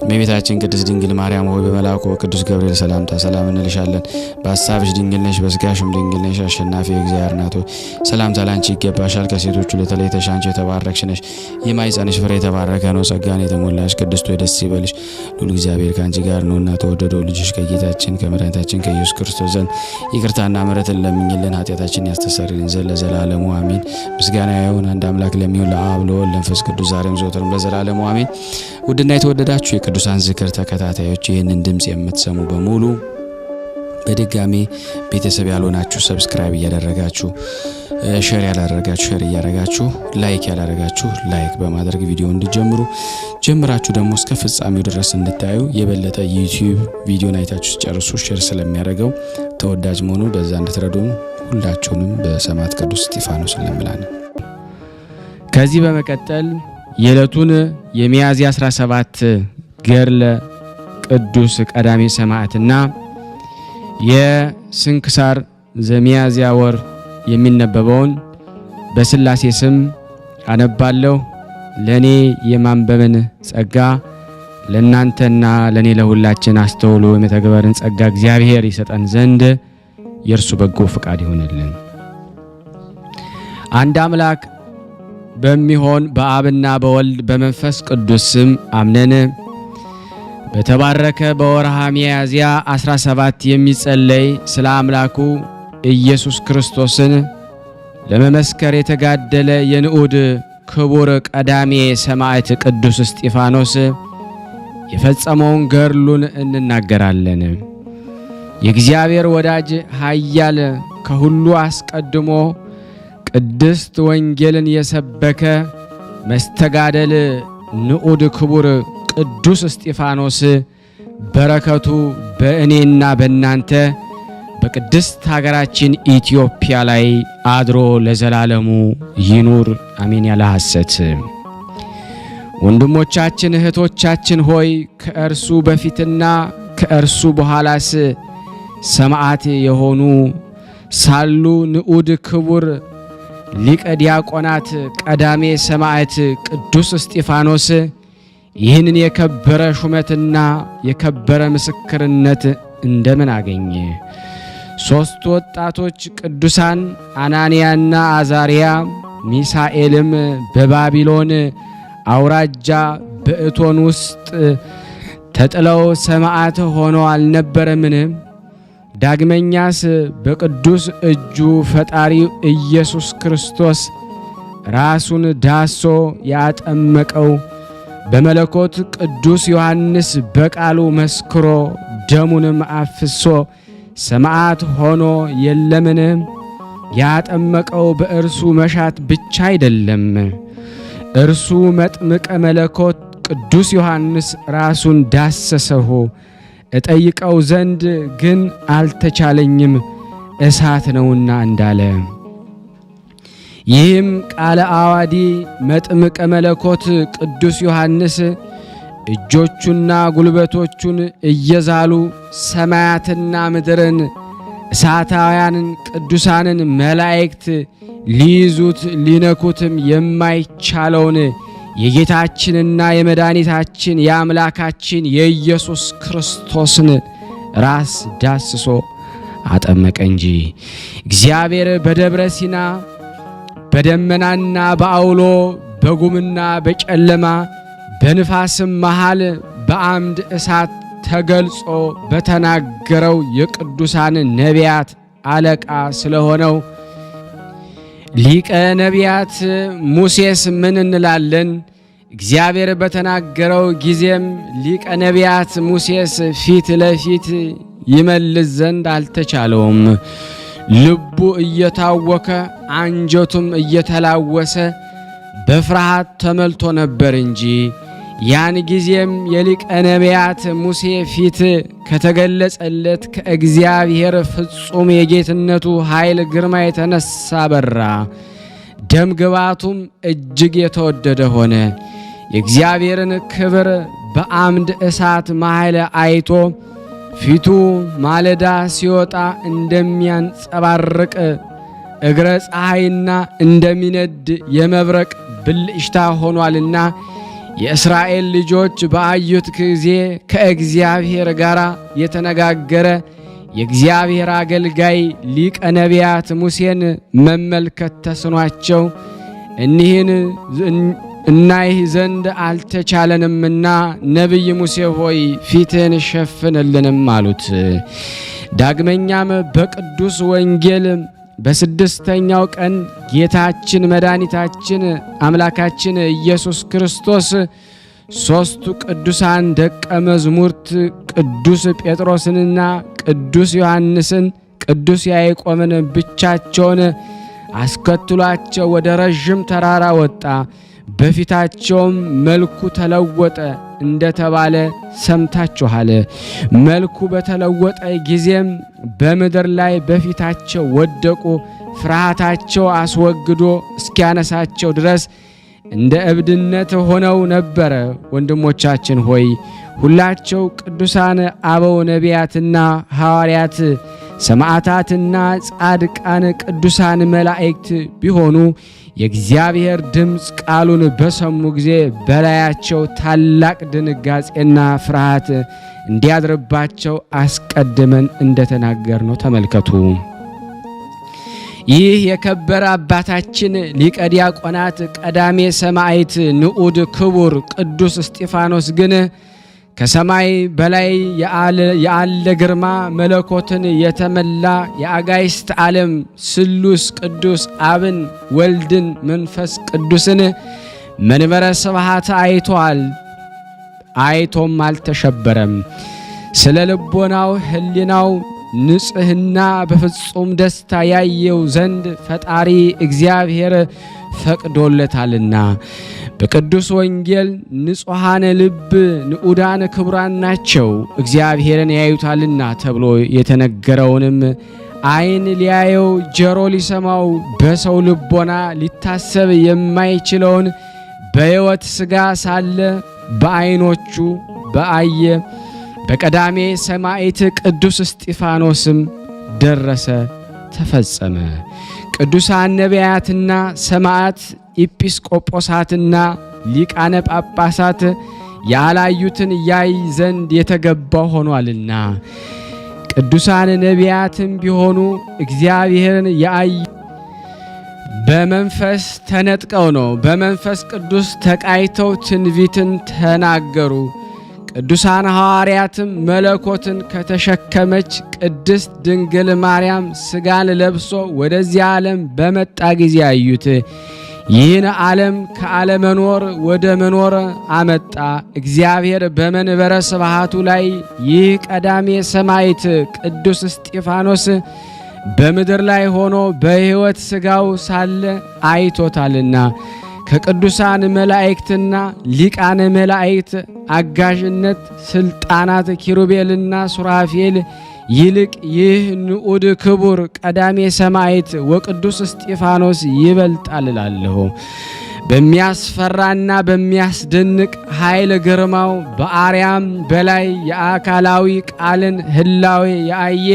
እመቤታችን ቅድስት ድንግል ማርያም ሆይ በመልአኩ በቅዱስ ገብርኤል ሰላምታ ሰላም እንልሻለን። በሐሳብሽ ድንግል ነሽ፣ በሥጋሽም ድንግል ነሽ። አሸናፊ የእግዚአብሔር እናት ሆይ ሰላምታ ላንቺ ይገባሻል። ከሴቶች ሁሉ ተለይተሽ አንቺ የተባረክሽ ነሽ። የማኅፀንሽ ፍሬ የተባረከ ነው። ጸጋን የተሞላሽ ቅድስት ሆይ ደስ ይበልሽ፣ ልዑል እግዚአብሔር ከአንቺ ጋር ነውና ተወደደው ልጅሽ ከጌታችን ከመድኃኒታችን ከኢየሱስ ክርስቶስ ዘንድ ይቅርታና ምሕረትን ለምኝልን ኃጢአታችንን ያስተሰርይልን ዘንድ ለዘላለሙ አሜን። ምስጋና ይሁን አንድ አምላክ ለሚሆን ለአብ ለወልድ ለመንፈስ ቅዱስ ዛሬም ዘወትርም ለዘላለሙ አሜን። ውድና የተወደዳችሁ የቅዱሳን ዝክር ተከታታዮች ይህንን ድምጽ የምትሰሙ በሙሉ በድጋሚ ቤተሰብ ያልሆናችሁ ሰብስክራይብ እያደረጋችሁ ሼር ያላደረጋችሁ ሼር እያደረጋችሁ ላይክ ያላደረጋችሁ ላይክ በማድረግ ቪዲዮ እንድጀምሩ ጀምራችሁ ደግሞ እስከ ፍጻሜው ድረስ እንድታዩ የበለጠ ዩቲዩብ ቪዲዮን አይታችሁ ጨርሱ ሼር ስለሚያደርገው ተወዳጅ መሆኑ በዛ እንድትረዱን ሁላችሁንም በሰማዕት ቅዱስ እስጢፋኖስ እንለምናለን። ከዚህ በመቀጠል የዕለቱን የሚያዝያ 17 ገድለ ቅዱስ ቀዳሜ ሰማዕትና የስንክሳር ዘሚያዝያ ወር የሚነበበውን በስላሴ ስም አነባለሁ። ለኔ የማንበብን ጸጋ ለናንተና ለኔ ለሁላችን አስተውሎ የመተግበርን ጸጋ እግዚአብሔር ይሰጠን ዘንድ የእርሱ በጎ ፈቃድ ይሆንልን። አንድ አምላክ በሚሆን በአብና በወልድ በመንፈስ ቅዱስ ስም አምነን በተባረከ በወርሃ ሚያዝያ 17 የሚጸለይ ስለ አምላኩ ኢየሱስ ክርስቶስን ለመመስከር የተጋደለ የንዑድ ክቡር ቀዳሜ ሰማዕት ቅዱስ እስጢፋኖስ የፈጸመውን ገድሉን እንናገራለን። የእግዚአብሔር ወዳጅ ኃያል ከሁሉ አስቀድሞ ቅድስት ወንጌልን የሰበከ መስተጋደል ንዑድ ክቡር ቅዱስ እስጢፋኖስ በረከቱ በእኔና በእናንተ በቅድስት ሀገራችን ኢትዮጵያ ላይ አድሮ ለዘላለሙ ይኑር አሜን። ያለ ሐሰት ወንድሞቻችን እህቶቻችን ሆይ ከእርሱ በፊትና ከእርሱ በኋላስ ሰማዕት የሆኑ ሳሉ ንዑድ ክቡር ሊቀ ዲያቆናት ቀዳሜ ሰማዕት ቅዱስ እስጢፋኖስ ይህንን የከበረ ሹመትና የከበረ ምስክርነት እንደምን አገኘ? ሦስት ወጣቶች ቅዱሳን አናንያና አዛሪያ ሚሳኤልም በባቢሎን አውራጃ በእቶን ውስጥ ተጥለው ሰማዕት ሆነው አልነበረምን? ዳግመኛስ በቅዱስ እጁ ፈጣሪው ኢየሱስ ክርስቶስ ራሱን ዳሶ ያጠመቀው በመለኮት ቅዱስ ዮሐንስ በቃሉ መስክሮ ደሙንም አፍሶ ሰማዕት ሆኖ የለምን? ያጠመቀው በእርሱ መሻት ብቻ አይደለም። እርሱ መጥምቀ መለኮት ቅዱስ ዮሐንስ ራሱን ዳሰሰሁ፣ እጠይቀው ዘንድ ግን አልተቻለኝም እሳት ነውና እንዳለ። ይህም ቃለ አዋዲ መጥምቀ መለኮት ቅዱስ ዮሐንስ እጆቹና ጉልበቶቹን እየዛሉ ሰማያትና ምድርን እሳታውያንን ቅዱሳንን መላእክት ሊይዙት ሊነኩትም የማይቻለውን የጌታችንና የመድኃኒታችን የአምላካችን የኢየሱስ ክርስቶስን ራስ ዳስሶ አጠመቀ እንጂ እግዚአብሔር በደብረ ሲና በደመናና በአውሎ በጉምና በጨለማ በንፋስም መሃል በአምድ እሳት ተገልጾ በተናገረው የቅዱሳን ነቢያት አለቃ ስለሆነው ሊቀ ነቢያት ሙሴስ ምን እንላለን? እግዚአብሔር በተናገረው ጊዜም ሊቀ ነቢያት ሙሴስ ፊት ለፊት ይመልስ ዘንድ አልተቻለውም። ልቡ እየታወከ አንጀቱም እየተላወሰ በፍርሃት ተመልቶ ነበር እንጂ። ያን ጊዜም የሊቀ ነቢያት ሙሴ ፊት ከተገለጸለት ከእግዚአብሔር ፍጹም የጌትነቱ ኃይል ግርማ የተነሳ በራ። ደም ግባቱም እጅግ የተወደደ ሆነ። የእግዚአብሔርን ክብር በአምድ እሳት መሃል አይቶ ፊቱ ማለዳ ሲወጣ እንደሚያንጸባርቅ እግረ ፀሐይና እንደሚነድ የመብረቅ ብልጭታ ሆኗልና የእስራኤል ልጆች በአዩት ጊዜ ከእግዚአብሔር ጋር የተነጋገረ የእግዚአብሔር አገልጋይ ሊቀ ነቢያት ሙሴን መመልከት ተስኗቸው እኒህን እናይህ ዘንድ አልተቻለንምና ነቢይ ሙሴ ሆይ ፊትን ሸፍንልንም አሉት። ዳግመኛም በቅዱስ ወንጌል በስድስተኛው ቀን ጌታችን መድኃኒታችን አምላካችን ኢየሱስ ክርስቶስ ሦስቱ ቅዱሳን ደቀ መዛሙርት ቅዱስ ጴጥሮስንና ቅዱስ ዮሐንስን ቅዱስ ያዕቆብን ብቻቸውን አስከትሏቸው ወደ ረጅም ተራራ ወጣ። በፊታቸውም መልኩ ተለወጠ እንደተባለ ሰምታችኋል። መልኩ በተለወጠ ጊዜም በምድር ላይ በፊታቸው ወደቁ። ፍርሃታቸው አስወግዶ እስኪያነሳቸው ድረስ እንደ እብድነት ሆነው ነበረ። ወንድሞቻችን ሆይ ሁላቸው ቅዱሳን አበው ነቢያትና ሐዋርያት፣ ሰማዕታትና ጻድቃን፣ ቅዱሳን መላእክት ቢሆኑ የእግዚአብሔር ድምፅ ቃሉን በሰሙ ጊዜ በላያቸው ታላቅ ድንጋጼና ፍርሃት እንዲያድርባቸው አስቀድመን እንደተናገርነው ተመልከቱ። ይህ የከበረ አባታችን ሊቀ ዲያቆናት ቀዳሜ ሰማዕት ንዑድ ክቡር ቅዱስ እስጢፋኖስ ግን ከሰማይ በላይ ያለ ግርማ መለኮትን የተመላ የአጋዕዝተ ዓለም ስሉስ ቅዱስ አብን ወልድን መንፈስ ቅዱስን መንበረ ስብሐት አይቶም አልተሸበረም። ስለ ልቦናው ሕሊናው ንጽሕና በፍጹም ደስታ ያየው ዘንድ ፈጣሪ እግዚአብሔር ፈቅዶለታልና በቅዱስ ወንጌል ንጹሐን ልብ ንዑዳን ክቡራን ናቸው እግዚአብሔርን ያዩታልና ተብሎ የተነገረውንም ዓይን ሊያየው ጆሮ ሊሰማው በሰው ልቦና ሊታሰብ የማይችለውን በሕይወት ሥጋ ሳለ በዓይኖቹ በአየ በቀዳሜ ሰማዕት ቅዱስ እስጢፋኖስም ደረሰ፣ ተፈጸመ። ቅዱሳን ነቢያትና ሰማዕት ኤጲስቆጶሳትና ሊቃነ ጳጳሳት ያላዩትን ያይ ዘንድ የተገባው ሆኗልና ቅዱሳን ነቢያትም ቢሆኑ እግዚአብሔርን ያዩ በመንፈስ ተነጥቀው ነው። በመንፈስ ቅዱስ ተቃይተው ትንቢትን ተናገሩ። ቅዱሳን ሐዋርያትም መለኮትን ከተሸከመች ቅድስት ድንግል ማርያም ሥጋን ለብሶ ወደዚህ ዓለም በመጣ ጊዜ አዩት። ይህን ዓለም ከአለመኖር ወደ መኖር አመጣ። እግዚአብሔር በመንበረ ስብሐቱ ላይ ይህ ቀዳሜ ሰማዕት ቅዱስ እስጢፋኖስ በምድር ላይ ሆኖ በሕይወት ሥጋው ሳለ አይቶታልና ከቅዱሳን መላእክትና ሊቃነ መላእክት አጋዥነት ስልጣናት ኪሩቤልና ሱራፌል ይልቅ ይህ ንዑድ ክቡር ቀዳሜ ሰማዕት ወቅዱስ እስጢፋኖስ ይበልጣል እላለሁ። በሚያስፈራና በሚያስደንቅ ኃይል ግርማው በአርያም በላይ የአካላዊ ቃልን ህላዌ ያየ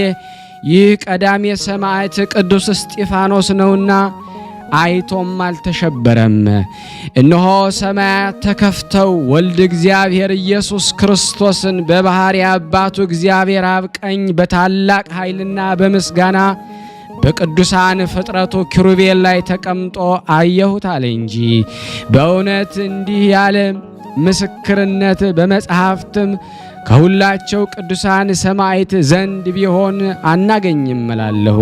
ይህ ቀዳሜ ሰማዕት ቅዱስ እስጢፋኖስ ነውና አይቶም አልተሸበረም። እነሆ ሰማያት ተከፍተው ወልድ እግዚአብሔር ኢየሱስ ክርስቶስን በባሕሪ አባቱ እግዚአብሔር አብ ቀኝ በታላቅ ኃይልና በምስጋና በቅዱሳን ፍጥረቱ ኪሩቤል ላይ ተቀምጦ አየሁት አለ እንጂ። በእውነት እንዲህ ያለ ምስክርነት በመጽሐፍትም ከሁላቸው ቅዱሳን ሰማዕት ዘንድ ቢሆን አናገኝም እላለሁ።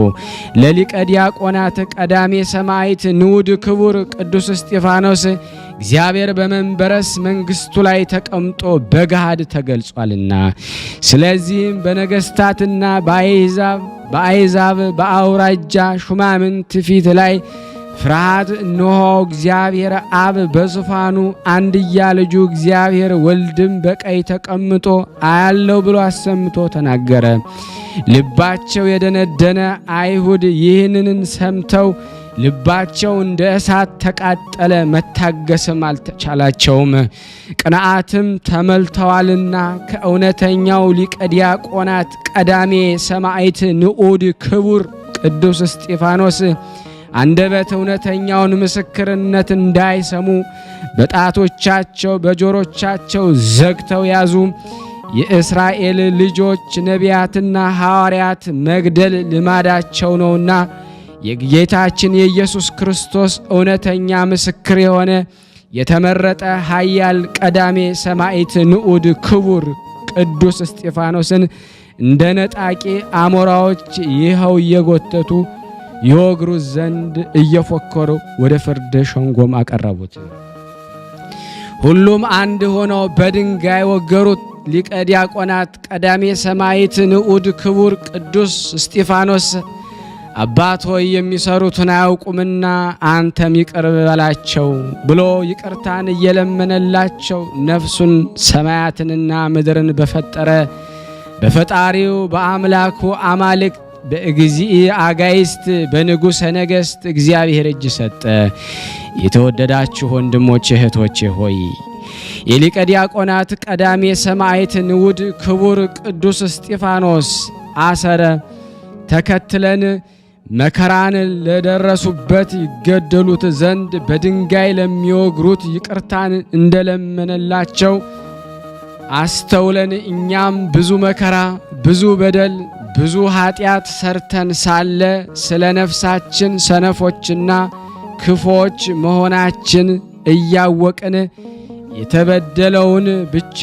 ለሊቀ ዲያቆናት ቀዳሜ ሰማዕት ንዑድ ክቡር ቅዱስ እስጢፋኖስ እግዚአብሔር በመንበረስ መንግሥቱ ላይ ተቀምጦ በገሃድ ተገልጿልና፣ ስለዚህም በነገሥታትና በአሕዛብ በአውራጃ ሹማምንት ፊት ላይ ፍርሃት እነሆ እግዚአብሔር አብ በዙፋኑ አንድያ ልጁ እግዚአብሔር ወልድም በቀኝ ተቀምጦ አያለው ብሎ አሰምቶ ተናገረ። ልባቸው የደነደነ አይሁድ ይህንን ሰምተው ልባቸው እንደ እሳት ተቃጠለ፣ መታገስም አልተቻላቸውም። ቅንዓትም ተመልተዋልና ከእውነተኛው ሊቀ ዲያቆናት ቀዳሜ ሰማዕት ንዑድ ክቡር ቅዱስ እስጢፋኖስ አንደበት እውነተኛውን ምስክርነት እንዳይሰሙ በጣቶቻቸው በጆሮቻቸው ዘግተው ያዙ። የእስራኤል ልጆች ነቢያትና ሐዋርያት መግደል ልማዳቸው ነውና የጌታችን የኢየሱስ ክርስቶስ እውነተኛ ምስክር የሆነ የተመረጠ ኃያል ቀዳሜ ሰማዕት ንዑድ ክቡር ቅዱስ እስጢፋኖስን እንደ ነጣቂ አሞራዎች ይኸው እየጎተቱ ይወግሩት ዘንድ እየፎከሩ ወደ ፍርድ ሸንጎም አቀረቡት። ሁሉም አንድ ሆነው በድንጋይ ወገሩት። ሊቀ ዲያቆናት ቀዳሜ ሰማዕት ንዑድ ክቡር ቅዱስ እስጢፋኖስ አባት ሆይ የሚሰሩትን አያውቁምና አንተም ይቅር በላቸው ብሎ ይቅርታን እየለመነላቸው ነፍሱን ሰማያትንና ምድርን በፈጠረ በፈጣሪው በአምላኩ አማልክት በእግዚእ አጋይስት በንጉሠ ነገሥት እግዚአብሔር እጅ ሰጠ። የተወደዳችሁ ወንድሞቼ እህቶቼ ሆይ የሊቀ ዲያቆናት ቀዳሜ ሰማዕት ንዑድ ክቡር ቅዱስ እስጢፋኖስ አሰረ ተከትለን መከራን ለደረሱበት ይገደሉት ዘንድ በድንጋይ ለሚወግሩት ይቅርታን እንደለመነላቸው አስተውለን እኛም ብዙ መከራ፣ ብዙ በደል፣ ብዙ ኃጢአት ሰርተን ሳለ ስለ ነፍሳችን ሰነፎችና ክፎች መሆናችን እያወቅን የተበደለውን ብቻ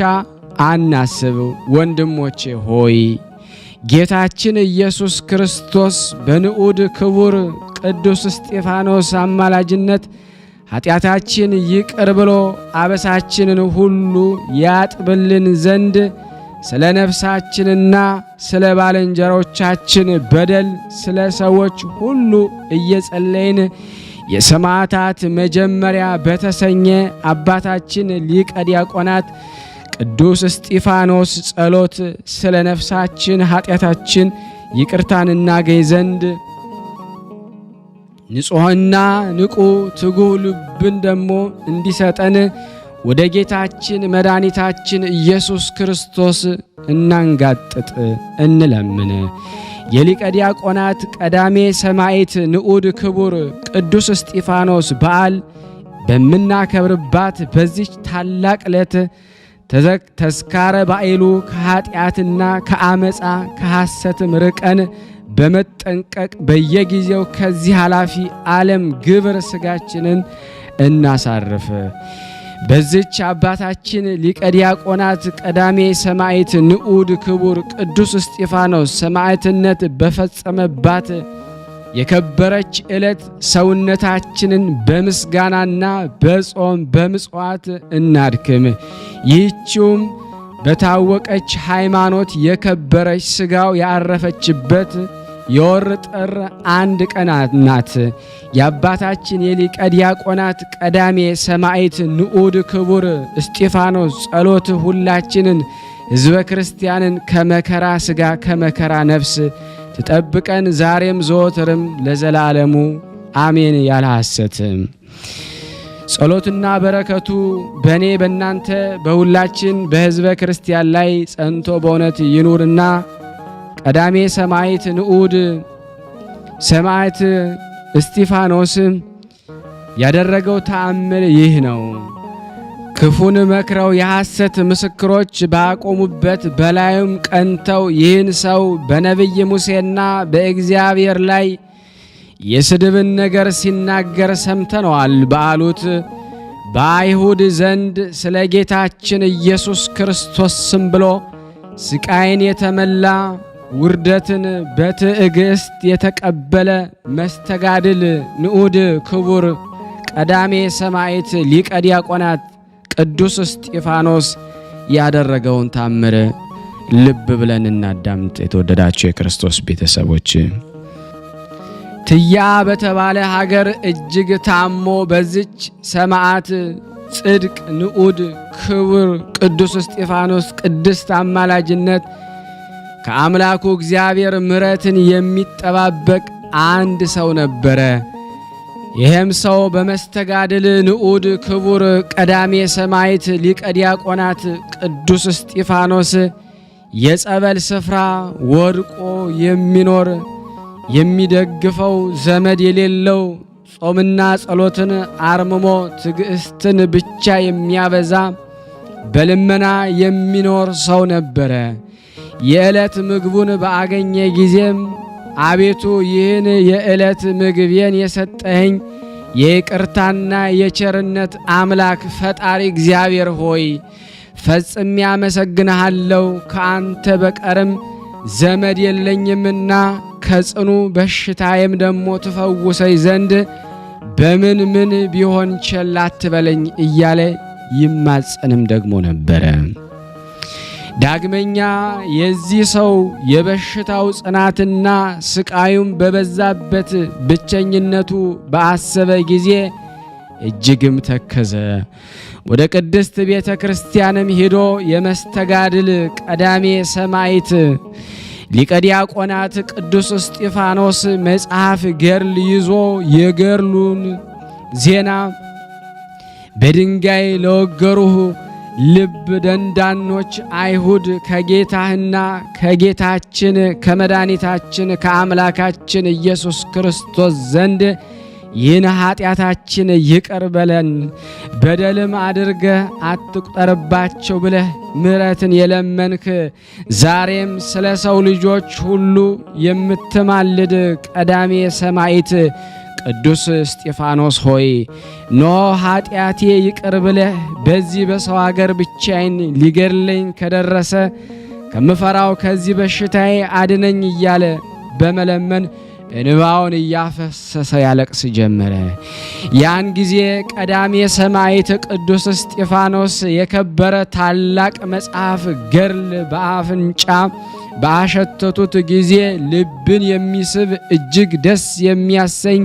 አናስብ። ወንድሞቼ ሆይ ጌታችን ኢየሱስ ክርስቶስ በንዑድ ክቡር ቅዱስ እስጢፋኖስ አማላጅነት ኃጢአታችን ይቅር ብሎ አበሳችንን ሁሉ ያጥብልን ዘንድ ስለ ነፍሳችንና ስለ ባልንጀሮቻችን በደል ስለ ሰዎች ሁሉ እየጸለይን የሰማዕታት መጀመሪያ በተሰኘ አባታችን ሊቀ ዲያቆናት ቅዱስ እስጢፋኖስ ጸሎት ስለ ነፍሳችን ኃጢአታችን ይቅርታን እናገኝ ዘንድ ንጹሕና ንቁ ትጉህ ልብን ደሞ እንዲሰጠን ወደ ጌታችን መድኃኒታችን ኢየሱስ ክርስቶስ እናንጋጥጥ እንለምን። የሊቀ ዲያቆናት ቀዳሜ ሰማዕት ንዑድ ክቡር ቅዱስ እስጢፋኖስ በዓል በምናከብርባት በዚች ታላቅ ዕለት ተዝካረ ባዕሉ ከኃጢአትና ከአመፃ ከሐሰትም ርቀን በመጠንቀቅ በየጊዜው ከዚህ ኃላፊ ዓለም ግብር ሥጋችንን እናሳርፍ። በዚች አባታችን ሊቀ ዲያቆናት ቀዳሜ ሰማዕት ንዑድ ክቡር ቅዱስ እስጢፋኖስ ሰማዕትነት በፈጸመባት የከበረች ዕለት ሰውነታችንን በምስጋናና በጾም በምጽዋት እናድክም። ይህችውም በታወቀች ሃይማኖት የከበረች ሥጋው ያረፈችበት የወር ጥር 1 ቀን ናት። የአባታችን የሊቀ ዲያቆናት ቀዳሜ ሰማዕት ንዑድ ክቡር እስጢፋኖስ ጸሎት ሁላችንን ሕዝበ ክርስቲያንን ከመከራ ሥጋ ከመከራ ነፍስ ትጠብቀን ዛሬም ዘወትርም ለዘላለሙ አሜን። ያለ ሐሰት ጸሎትና በረከቱ በእኔ በእናንተ በሁላችን በሕዝበ ክርስቲያን ላይ ጸንቶ በእውነት ይኑርና ቀዳሜ ሰማዕት ንዑድ ሰማዕት እስጢፋኖስ ያደረገው ተአምር ይህ ነው። ክፉን መክረው የሐሰት ምስክሮች ባቆሙበት በላዩም ቀንተው ይህን ሰው በነቢይ ሙሴና በእግዚአብሔር ላይ የስድብን ነገር ሲናገር ሰምተነዋል ባሉት በአይሁድ ዘንድ ስለ ጌታችን ኢየሱስ ክርስቶስ ስም ብሎ ስቃይን የተመላ ውርደትን በትዕግስት የተቀበለ መስተጋድል ንዑድ ክቡር ቀዳሜ ሰማዕት ሊቀ ዲያቆናት ቅዱስ እስጢፋኖስ ያደረገውን ታምር ልብ ብለን እናዳምጥ። የተወደዳችሁ የክርስቶስ ቤተሰቦች ትያ በተባለ ሀገር እጅግ ታሞ በዚች ሰማዕት ጽድቅ ንዑድ ክቡር ቅዱስ እስጢፋኖስ ቅድስት አማላጅነት ከአምላኩ እግዚአብሔር ምሕረትን የሚጠባበቅ አንድ ሰው ነበረ። ይህም ሰው በመስተጋድል ንዑድ ክቡር ቀዳሜ ሰማዕት ሊቀ ዲያቆናት ቅዱስ እስጢፋኖስ የጸበል ስፍራ ወድቆ የሚኖር የሚደግፈው ዘመድ የሌለው ጾምና ጸሎትን አርምሞ ትዕግስትን ብቻ የሚያበዛ በልመና የሚኖር ሰው ነበረ። የዕለት ምግቡን በአገኘ ጊዜም አቤቱ ይህን የዕለት ምግቤን የሰጠኸኝ የይቅርታና የቸርነት አምላክ ፈጣሪ እግዚአብሔር ሆይ ፈጽሜ አመሰግንሃለሁ። ከአንተ በቀርም ዘመድ የለኝምና ከጽኑ በሽታዬም ደሞ ትፈውሰኝ ዘንድ በምን ምን ቢሆን ቸል አትበለኝ እያለ ይማጸንም ደግሞ ነበረ። ዳግመኛ የዚህ ሰው የበሽታው ጽናትና ስቃዩም በበዛበት ብቸኝነቱ በአሰበ ጊዜ እጅግም ተከዘ። ወደ ቅድስት ቤተ ክርስቲያንም ሄዶ የመስተጋድል ቀዳሜ ሰማዕት ሊቀ ዲያቆናት ቅዱስ እስጢፋኖስ መጽሐፍ ገርል ይዞ የገርሉን ዜና በድንጋይ ለወገሩህ ልብ ደንዳኖች አይሁድ ከጌታህና ከጌታችን ከመድኃኒታችን ከአምላካችን ኢየሱስ ክርስቶስ ዘንድ ይህን ኃጢአታችን ይቅር በለን በደልም አድርገህ አትቁጠርባቸው ብለህ ምሕረትን የለመንክ ዛሬም ስለ ሰው ልጆች ሁሉ የምትማልድ ቀዳሜ ሰማዕት ቅዱስ እስጢፋኖስ ሆይ ኖ ኃጢአቴ ይቅር ብለህ በዚህ በሰው አገር ብቻዬን ሊገድለኝ ከደረሰ ከምፈራው ከዚህ በሽታዬ አድነኝ እያለ በመለመን እንባውን እያፈሰሰ ያለቅስ ጀመረ። ያን ጊዜ ቀዳሜ ሰማዕት ቅዱስ እስጢፋኖስ የከበረ ታላቅ መጽሐፍ ገርል በአፍንጫ ባሸተቱት ጊዜ ልብን የሚስብ እጅግ ደስ የሚያሰኝ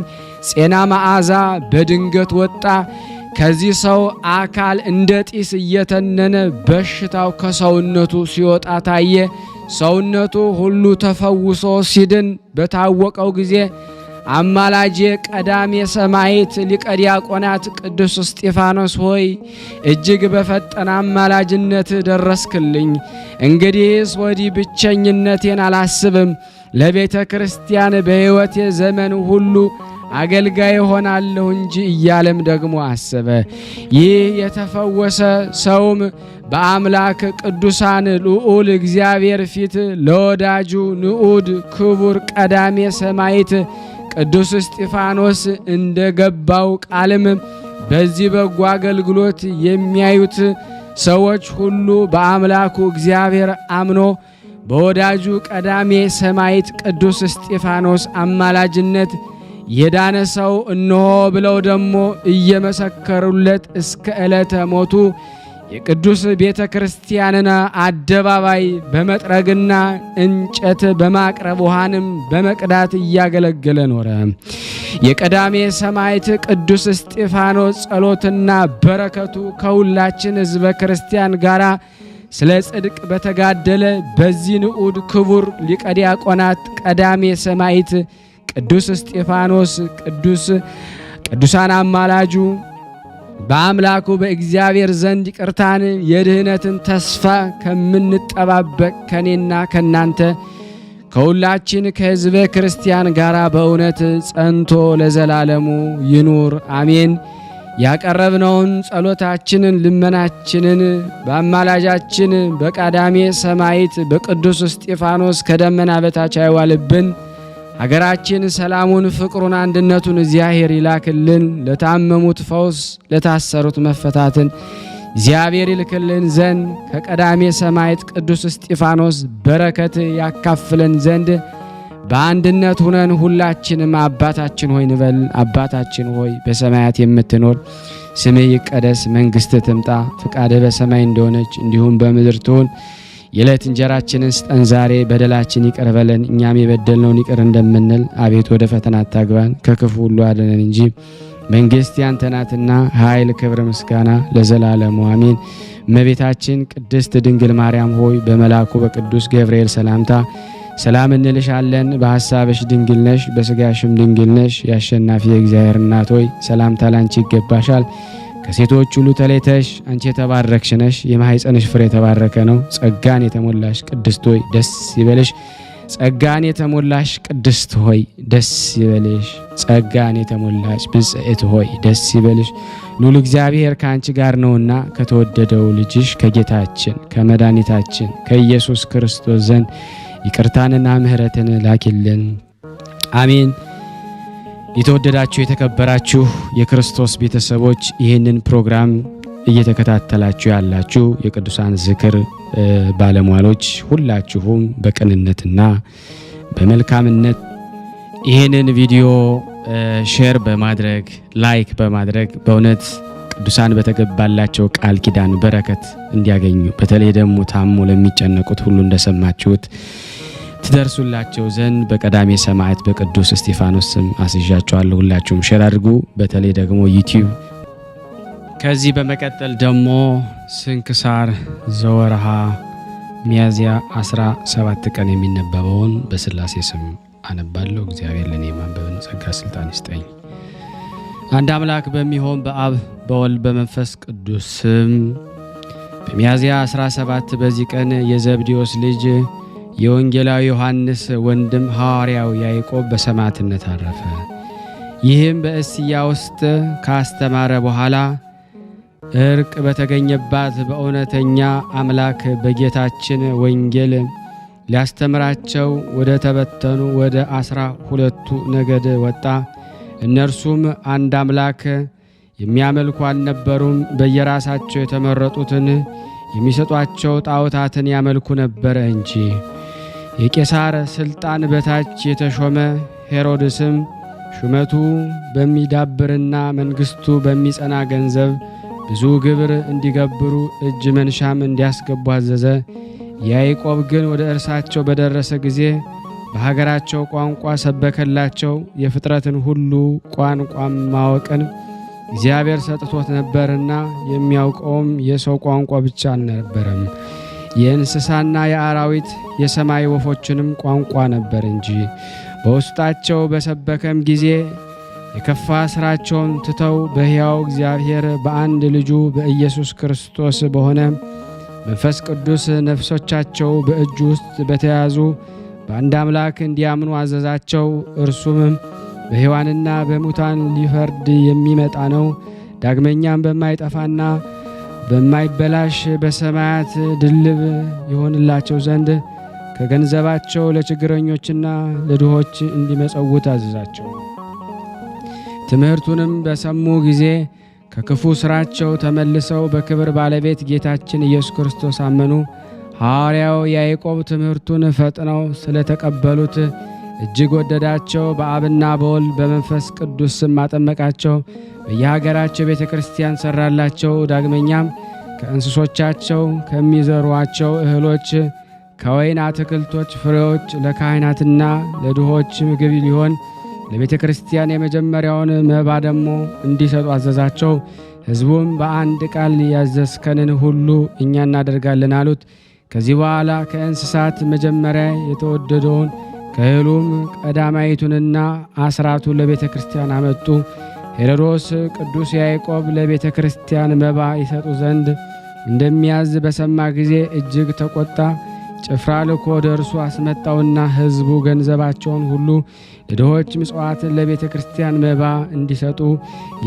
ጤና መዓዛ በድንገት ወጣ። ከዚህ ሰው አካል እንደ ጢስ እየተነነ በሽታው ከሰውነቱ ሲወጣ ታየ። ሰውነቱ ሁሉ ተፈውሶ ሲድን በታወቀው ጊዜ አማላጄ ቀዳሜ ሰማዕት ሊቀ ዲያቆናት ቅዱስ እስጢፋኖስ ሆይ እጅግ በፈጠነ አማላጅነት ደረስክልኝ። እንግዲህስ ወዲህ ብቸኝነቴን አላስብም፣ ለቤተ ክርስቲያን በሕይወቴ ዘመን ሁሉ አገልጋይ ሆናለሁ እንጂ እያለም ደግሞ አሰበ። ይህ የተፈወሰ ሰውም በአምላክ ቅዱሳን ልዑል እግዚአብሔር ፊት ለወዳጁ ንዑድ ክቡር ቀዳሜ ሰማዕት ቅዱስ እስጢፋኖስ እንደገባው ቃልም በዚህ በጎ አገልግሎት የሚያዩት ሰዎች ሁሉ በአምላኩ እግዚአብሔር አምኖ በወዳጁ ቀዳሜ ሰማዕት ቅዱስ እስጢፋኖስ አማላጅነት የዳነ ሰው እነሆ ብለው ደግሞ እየመሰከሩለት እስከ ዕለተ ሞቱ የቅዱስ ቤተ ክርስቲያንን አደባባይ በመጥረግና እንጨት በማቅረብ ውሃንም በመቅዳት እያገለገለ ኖረ። የቀዳሜ ሰማዕት ቅዱስ እስጢፋኖስ ጸሎትና በረከቱ ከሁላችን ሕዝበ ክርስቲያን ጋር ስለ ጽድቅ በተጋደለ በዚህ ንዑድ ክቡር ሊቀ ዲያቆናት ቀዳሜ ሰማዕት ቅዱስ እስጢፋኖስ ቅዱሳን አማላጁ በአምላኩ በእግዚአብሔር ዘንድ ይቅርታን የድህነትን ተስፋ ከምንጠባበቅ ከኔና ከናንተ ከሁላችን ከሕዝበ ክርስቲያን ጋር በእውነት ጸንቶ ለዘላለሙ ይኑር አሜን። ያቀረብነውን ጸሎታችንን ልመናችንን በአማላጃችን በቀዳሜ ሰማዕት በቅዱስ እስጢፋኖስ ከደመና በታች አይዋልብን። ሀገራችን ሰላሙን፣ ፍቅሩን፣ አንድነቱን እግዚአብሔር ይላክልን። ለታመሙት ፈውስ፣ ለታሰሩት መፈታትን እግዚአብሔር ይልክልን ዘንድ ከቀዳሜ ሰማዕት ቅዱስ እስጢፋኖስ በረከት ያካፍለን ዘንድ በአንድነት ሁነን ሁላችንም አባታችን ሆይ ንበል። አባታችን ሆይ በሰማያት የምትኖር ስምህ ይቀደስ፣ መንግሥትህ ትምጣ፣ ፈቃድህ በሰማይ እንደሆነች እንዲሁም በምድር ትሁን። የዕለት እንጀራችንን ስጠን ዛሬ፣ በደላችን ይቅር በለን እኛም የበደልነውን ይቅር እንደምንል፣ አቤቱ ወደ ፈተና አታግባን ከክፉ ሁሉ አድነን እንጂ መንግሥት ያንተ ናትና ኃይል፣ ክብር፣ ምስጋና ለዘላለሙ አሜን። እመቤታችን ቅድስት ድንግል ማርያም ሆይ በመልአኩ በቅዱስ ገብርኤል ሰላምታ ሰላም እንልሻለን። በሐሳብሽ ድንግል ነሽ፣ በሥጋሽም ድንግል ነሽ። የአሸናፊ የእግዚአብሔር እናት ሆይ ሰላምታ ላንቺ ይገባሻል። ከሴቶች ሁሉ ተለይተሽ አንቺ የተባረክሽ ነሽ፣ የማኅፀንሽ ፍሬ የተባረከ ነው። ጸጋን የተሞላሽ ቅድስት ሆይ ደስ ይበልሽ። ጸጋን የተሞላሽ ቅድስት ሆይ ደስ ይበልሽ። ጸጋን የተሞላሽ ብጽዕት ሆይ ደስ ይበልሽ። ሉል እግዚአብሔር ከአንቺ ጋር ነውና ከተወደደው ልጅሽ ከጌታችን ከመድኃኒታችን ከኢየሱስ ክርስቶስ ዘንድ ይቅርታንና ምሕረትን ላኪልን አሜን። የተወደዳችሁ የተከበራችሁ የክርስቶስ ቤተሰቦች ይህንን ፕሮግራም እየተከታተላችሁ ያላችሁ የቅዱሳን ዝክር ባለሟሎች ሁላችሁም በቅንነትና በመልካምነት ይህንን ቪዲዮ ሼር በማድረግ ላይክ በማድረግ በእውነት ቅዱሳን በተገባላቸው ቃል ኪዳን በረከት እንዲያገኙ በተለይ ደግሞ ታሞ ለሚጨነቁት ሁሉ እንደሰማችሁት ትደርሱላቸው ዘንድ በቀዳሜ ሰማዕት በቅዱስ እስጢፋኖስ ስም አስዣቸዋለሁ። ሁላችሁም ሼር አድርጉ፣ በተለይ ደግሞ ዩቲዩብ። ከዚህ በመቀጠል ደግሞ ስንክሳር ዘወርሃ ሚያዝያ 17 ቀን የሚነበበውን በስላሴ ስም አነባለሁ። እግዚአብሔር ለኔ ማንበብን ጸጋ ስልጣን ይስጠኝ። አንድ አምላክ በሚሆን በአብ በወልድ በመንፈስ ቅዱስ ስም በሚያዝያ 17 በዚህ ቀን የዘብዴዎስ ልጅ የወንጌላዊ ዮሐንስ ወንድም ሐዋርያው ያዕቆብ በሰማዕትነት አረፈ። ይህም በእስያ ውስጥ ካስተማረ በኋላ እርቅ በተገኘባት በእውነተኛ አምላክ በጌታችን ወንጌል ሊያስተምራቸው ወደ ተበተኑ ወደ 12ቱ ነገድ ወጣ። እነርሱም አንድ አምላክ የሚያመልኩ አልነበሩም። በየራሳቸው የተመረጡትን የሚሰጧቸው ጣዖታትን ያመልኩ ነበረ እንጂ። የቄሳር ስልጣን በታች የተሾመ ሄሮድስም ሹመቱ በሚዳብርና መንግስቱ በሚጸና ገንዘብ ብዙ ግብር እንዲገብሩ እጅ መንሻም እንዲያስገቡ አዘዘ። ያዕቆብ ግን ወደ እርሳቸው በደረሰ ጊዜ በሀገራቸው ቋንቋ ሰበከላቸው። የፍጥረትን ሁሉ ቋንቋም ማወቅን እግዚአብሔር ሰጥቶት ነበርና የሚያውቀውም የሰው ቋንቋ ብቻ አልነበረም፣ የእንስሳና የአራዊት የሰማይ ወፎችንም ቋንቋ ነበር እንጂ። በውስጣቸው በሰበከም ጊዜ የከፋ ሥራቸውን ትተው በሕያው እግዚአብሔር በአንድ ልጁ በኢየሱስ ክርስቶስ በሆነ መንፈስ ቅዱስ ነፍሶቻቸው በእጁ ውስጥ በተያዙ በአንድ አምላክ እንዲያምኑ አዘዛቸው። እርሱም በሕያዋንና በሙታን ሊፈርድ የሚመጣ ነው። ዳግመኛም በማይጠፋና በማይበላሽ በሰማያት ድልብ ይሆንላቸው ዘንድ ከገንዘባቸው ለችግረኞችና ለድሆች እንዲመጸውት አዘዛቸው። ትምህርቱንም በሰሙ ጊዜ ከክፉ ሥራቸው ተመልሰው በክብር ባለቤት ጌታችን ኢየሱስ ክርስቶስ አመኑ። ሐዋርያው ያዕቆብ ትምህርቱን ፈጥነው ስለተቀበሉት እጅግ ወደዳቸው። በአብና በወልድ በመንፈስ ቅዱስ ስም አጠመቃቸው። በየሀገራቸው ቤተ ክርስቲያን ሠራላቸው። ዳግመኛም ከእንስሶቻቸው ከሚዘሯቸው እህሎች ከወይን አትክልቶች ፍሬዎች ለካህናትና ለድሆች ምግብ ሊሆን ለቤተ ክርስቲያን የመጀመሪያውን መባ ደግሞ እንዲሰጡ አዘዛቸው። ሕዝቡም በአንድ ቃል ያዘዝከንን ሁሉ እኛ እናደርጋለን አሉት። ከዚህ በኋላ ከእንስሳት መጀመሪያ የተወደደውን ከእህሉም ቀዳማይቱንና አስራቱን ለቤተ ክርስቲያን አመጡ። ሄሮድስ ቅዱስ ያዕቆብ ለቤተ ክርስቲያን መባ ይሰጡ ዘንድ እንደሚያዝ በሰማ ጊዜ እጅግ ተቆጣ። ጭፍራ ልኮ ወደ እርሱ አስመጣውና ሕዝቡ ገንዘባቸውን ሁሉ ለድሆች ምጽዋትን ለቤተ ክርስቲያን መባ እንዲሰጡ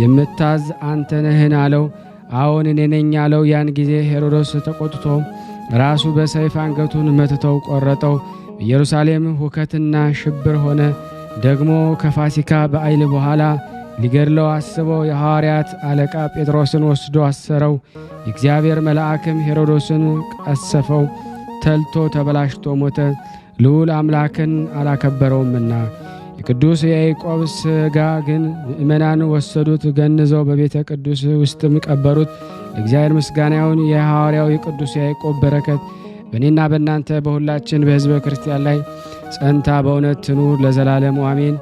የምታዝ አንተ ነህን አለው። አዎን እኔ ነኝ አለው። ያን ጊዜ ሄሮድስ ተቆጥቶ ራሱ በሰይፍ አንገቱን መትተው ቆረጠው። በኢየሩሳሌም ሁከትና ሽብር ሆነ። ደግሞ ከፋሲካ በዓል በኋላ ሊገድለው አስበው የሐዋርያት አለቃ ጴጥሮስን ወስዶ አሰረው። የእግዚአብሔር መልአክም ሄሮድስን ቀሰፈው፣ ተልቶ ተበላሽቶ ሞተ። ልዑል አምላክን አላከበረውምና። የቅዱስ ያዕቆብ ሥጋ ግን ምእመናን ወሰዱት፣ ገንዘው በቤተ ቅዱስ ውስጥም ቀበሩት። ለእግዚአብሔር ምስጋና ይሁን። የሐዋርያው የቅዱስ ያዕቆብ በረከት በእኔና በእናንተ በሁላችን በሕዝበ ክርስቲያን ላይ ጸንታ በእውነት ትኑር ለዘላለሙ አሜን።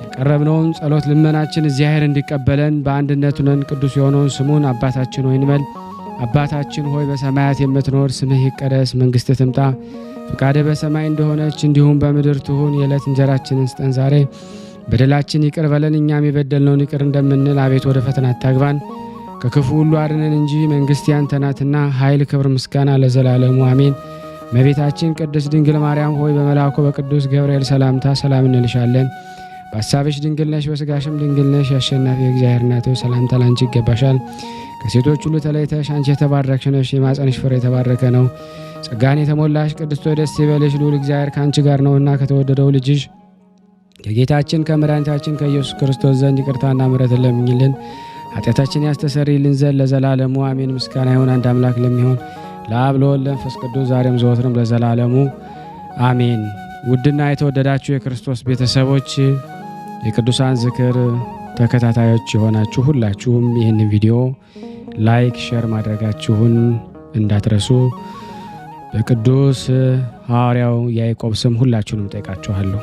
የቀረብነውን ጸሎት ልመናችን እግዚአብሔር እንዲቀበለን በአንድነት ሆነን ቅዱስ የሆነውን ስሙን አባታችን ሆይ እንበል። አባታችን ሆይ በሰማያት የምትኖር ስምህ ይቀደስ፣ መንግሥትህ ትምጣ፣ ፈቃድህ በሰማይ እንደሆነች እንዲሁም በምድር ትሁን። የዕለት እንጀራችንን ስጠን ዛሬ፣ በደላችን ይቅር በለን እኛም የበደልነውን ይቅር እንደምንል፣ አቤት ወደ ፈተና አታግባን ከክፉ ሁሉ አድነን እንጂ መንግሥት ያንተ ናትና ኃይል፣ ክብር፣ ምስጋና ለዘላለሙ አሜን። እመቤታችን ቅድስት ድንግል ማርያም ሆይ በመልአኩ በቅዱስ ገብርኤል ሰላምታ ሰላም እንልሻለን። በሐሳብሽ ድንግል ነሽ፣ በሥጋሽም ድንግል ነሽ። የአሸናፊ እግዚአብሔር እናት ሆይ ሰላምታ ላንቺ ይገባሻል። ከሴቶች ሁሉ ተለይተሽ አንቺ የተባረክሽ ነሽ፣ የማኅፀንሽ ፍሬ የተባረከ ነው። ጸጋን የተሞላሽ ቅድስት ሆይ ደስ ይበልሽ፣ ልዑል እግዚአብሔር ከአንቺ ጋር ነውና ከተወደደው ልጅሽ ከጌታችን ከመድኃኒታችን ከኢየሱስ ክርስቶስ ዘንድ ይቅርታና ምሕረትን ለምኝልን ኃጢአታችን ያስተሰርይልን ዘንድ ለዘላለሙ አሜን። ምስጋና ይሁን አንድ አምላክ ለሚሆን ለአብ ለወልድ ለመንፈስ ቅዱስ ዛሬም ዘወትርም ለዘላለሙ አሜን። ውድና የተወደዳችሁ የክርስቶስ ቤተሰቦች የቅዱሳን ዝክር ተከታታዮች የሆናችሁ ሁላችሁም ይህን ቪዲዮ ላይክ፣ ሼር ማድረጋችሁን እንዳትረሱ በቅዱስ ሐዋርያው ያዕቆብ ስም ሁላችሁንም ጠይቃችኋለሁ።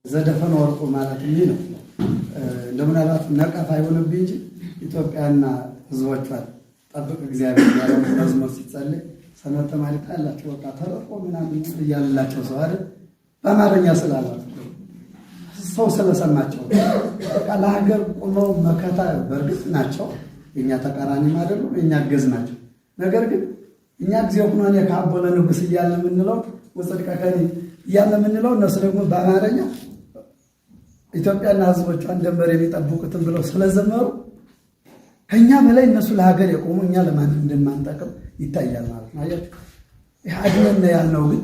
ዘደፈነ ወርቁ ማለት ይህ ነው። እንደምናልባት ነቀፋ አይሆንብኝ እንጂ ኢትዮጵያና ሕዝቦቿን ጠብቅ እግዚአብሔር ያለው መዝሙር ሲጸልይ ሰንበት ተማሪ ካላቸው በቃ ተረቆ ምናምን እያልላቸው ሰው አይደል በአማርኛ ስላላት ሰው ስለሰማቸው በቃ ለሀገር ቆመው መከታ በእርግጥ ናቸው። የእኛ ተቃራኒም አይደሉም፣ የእኛ ገዝ ናቸው። ነገር ግን እኛ ጊዜው ሆኖ የካቦለ ንጉሥ እያለ የምንለው ወጽድቀ ከኒ እያለ የምንለው እነሱ ደግሞ በአማርኛ ኢትዮጵያና ሕዝቦቿን ደንበር የሚጠብቁትን ብለው ስለዘመሩ ከእኛ በላይ እነሱ ለሀገር የቆሙ እኛ ለማንም እንደማንጠቅም ይታያል ማለት ነው። አያችሁ፣ ይህ አድነን ያልነው ግን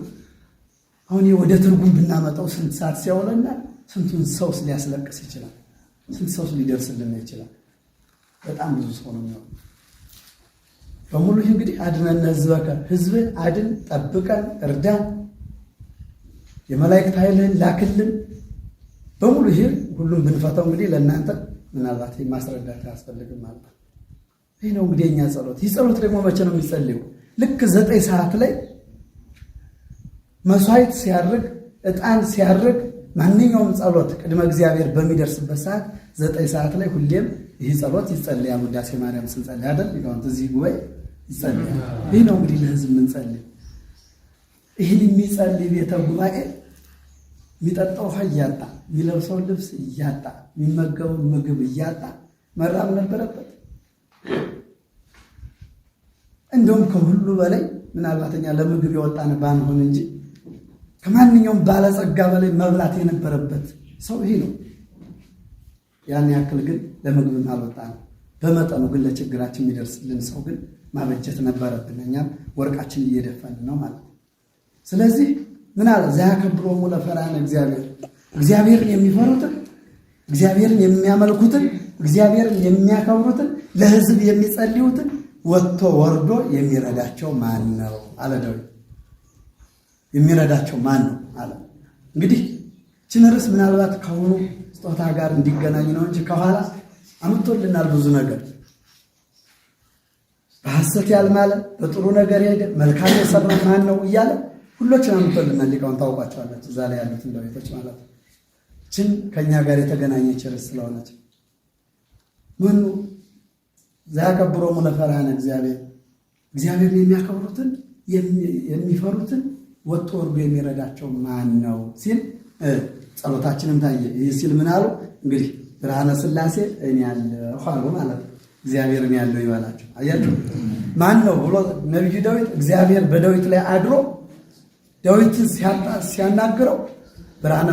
አሁን ወደ ትርጉም ብናመጣው ስንት ሰዓት ሲያውለና ስንቱን ሰውስ ሊያስለቅስ ይችላል? ስንት ሰውስ ሊደርስልን ይችላል? በጣም ብዙ ሰው ነው የሚሆነው። በሙሉ እንግዲህ አድነን ህዝበከ ህዝብን አድን፣ ጠብቀን፣ እርዳን፣ የመላእክት ኃይልህን ላክልን በሙሉ ይሄ ሁሉም ብንፈታው እንግዲህ ለእናንተ ምናልባት ማስረዳት አያስፈልግም ማለት ነው። ይህ ነው እንግዲህ የኛ ጸሎት። ይህ ጸሎት ደግሞ መቼ ነው የሚጸልየው? ልክ 9 ሰዓት ላይ መስዋዕት ሲያርግ ዕጣን ሲያርግ ማንኛውም ጸሎት ቅድመ እግዚአብሔር በሚደርስበት ሰዓት 9 ሰዓት ላይ ሁሌም ይህ ጸሎት ይጸልያል። ውዳሴ ማርያም ስንጸልይ አይደል ሊቃውንት እዚህ ጉባኤ ይጸልያል። ይህ ነው እንግዲህ ለህዝብ የምንጸልይ። ይህን የሚጸልይ ቤተ ጉባኤ የሚጠጣው ውሃ እያጣ የሚለብሰው ልብስ እያጣ የሚመገበው ምግብ እያጣ መራብ ነበረበት። እንደውም ከሁሉ በላይ ምናልባት እኛ ለምግብ የወጣን ባንሆን እንጂ ከማንኛውም ባለጸጋ በላይ መብላት የነበረበት ሰው ይሄ ነው። ያን ያክል ግን ለምግብ አልወጣንም። በመጠኑ ግን ለችግራችን የሚደርስልን ሰው ግን ማበጀት ነበረብን። እኛም ወርቃችን እየደፈን ነው ማለት ነው። ስለዚህ ምን አለ? ዘያከብሮሙ ለፈርሃነ እግዚአብሔር፣ እግዚአብሔርን የሚፈሩትን እግዚአብሔርን የሚያመልኩትን እግዚአብሔርን የሚያከብሩትን ለህዝብ የሚጸልዩትን ወጥቶ ወርዶ የሚረዳቸው ማን ነው አለ ዳዊት። የሚረዳቸው ማን ነው አለ። እንግዲህ ይህችን ርዕስ ምናልባት ከሆኑ ስጦታ ጋር እንዲገናኝ ነው እንጂ ከኋላ አምጥቶልናል ብዙ ነገር። በሐሰት ያልማለ በጥሩ ነገር ሄደ መልካም የሰራ ማን ነው እያለ ሁሎችን አምጥቶልናል። ሊቃውንት ታውቋቸዋለች እዛ ላይ ያሉትን ዳዊቶች ማለት ነው። ይህችን ከእኛ ጋር የተገናኘች ርዕስ ስለሆነች ምኑ ዘያከብሮሙ ለፈርሃነ እግዚአብሔር፣ እግዚአብሔርን የሚያከብሩትን የሚፈሩትን ወጥቶ ወርዶ የሚረዳቸው ማን ነው ሲል ጸሎታችንም ታየ። ይህ ሲል ምን አሉ? እንግዲህ ብርሃነ ሥላሴ እኔ ያለሁ አሉ ማለት ነው። እግዚአብሔር እኔ ያለሁ ይበላቸው። አያችሁ ማን ነው ብሎ ነቢዩ ዳዊት እግዚአብሔር በዳዊት ላይ አድሮ ዳዊትን ሲያናግረው ብርሃነ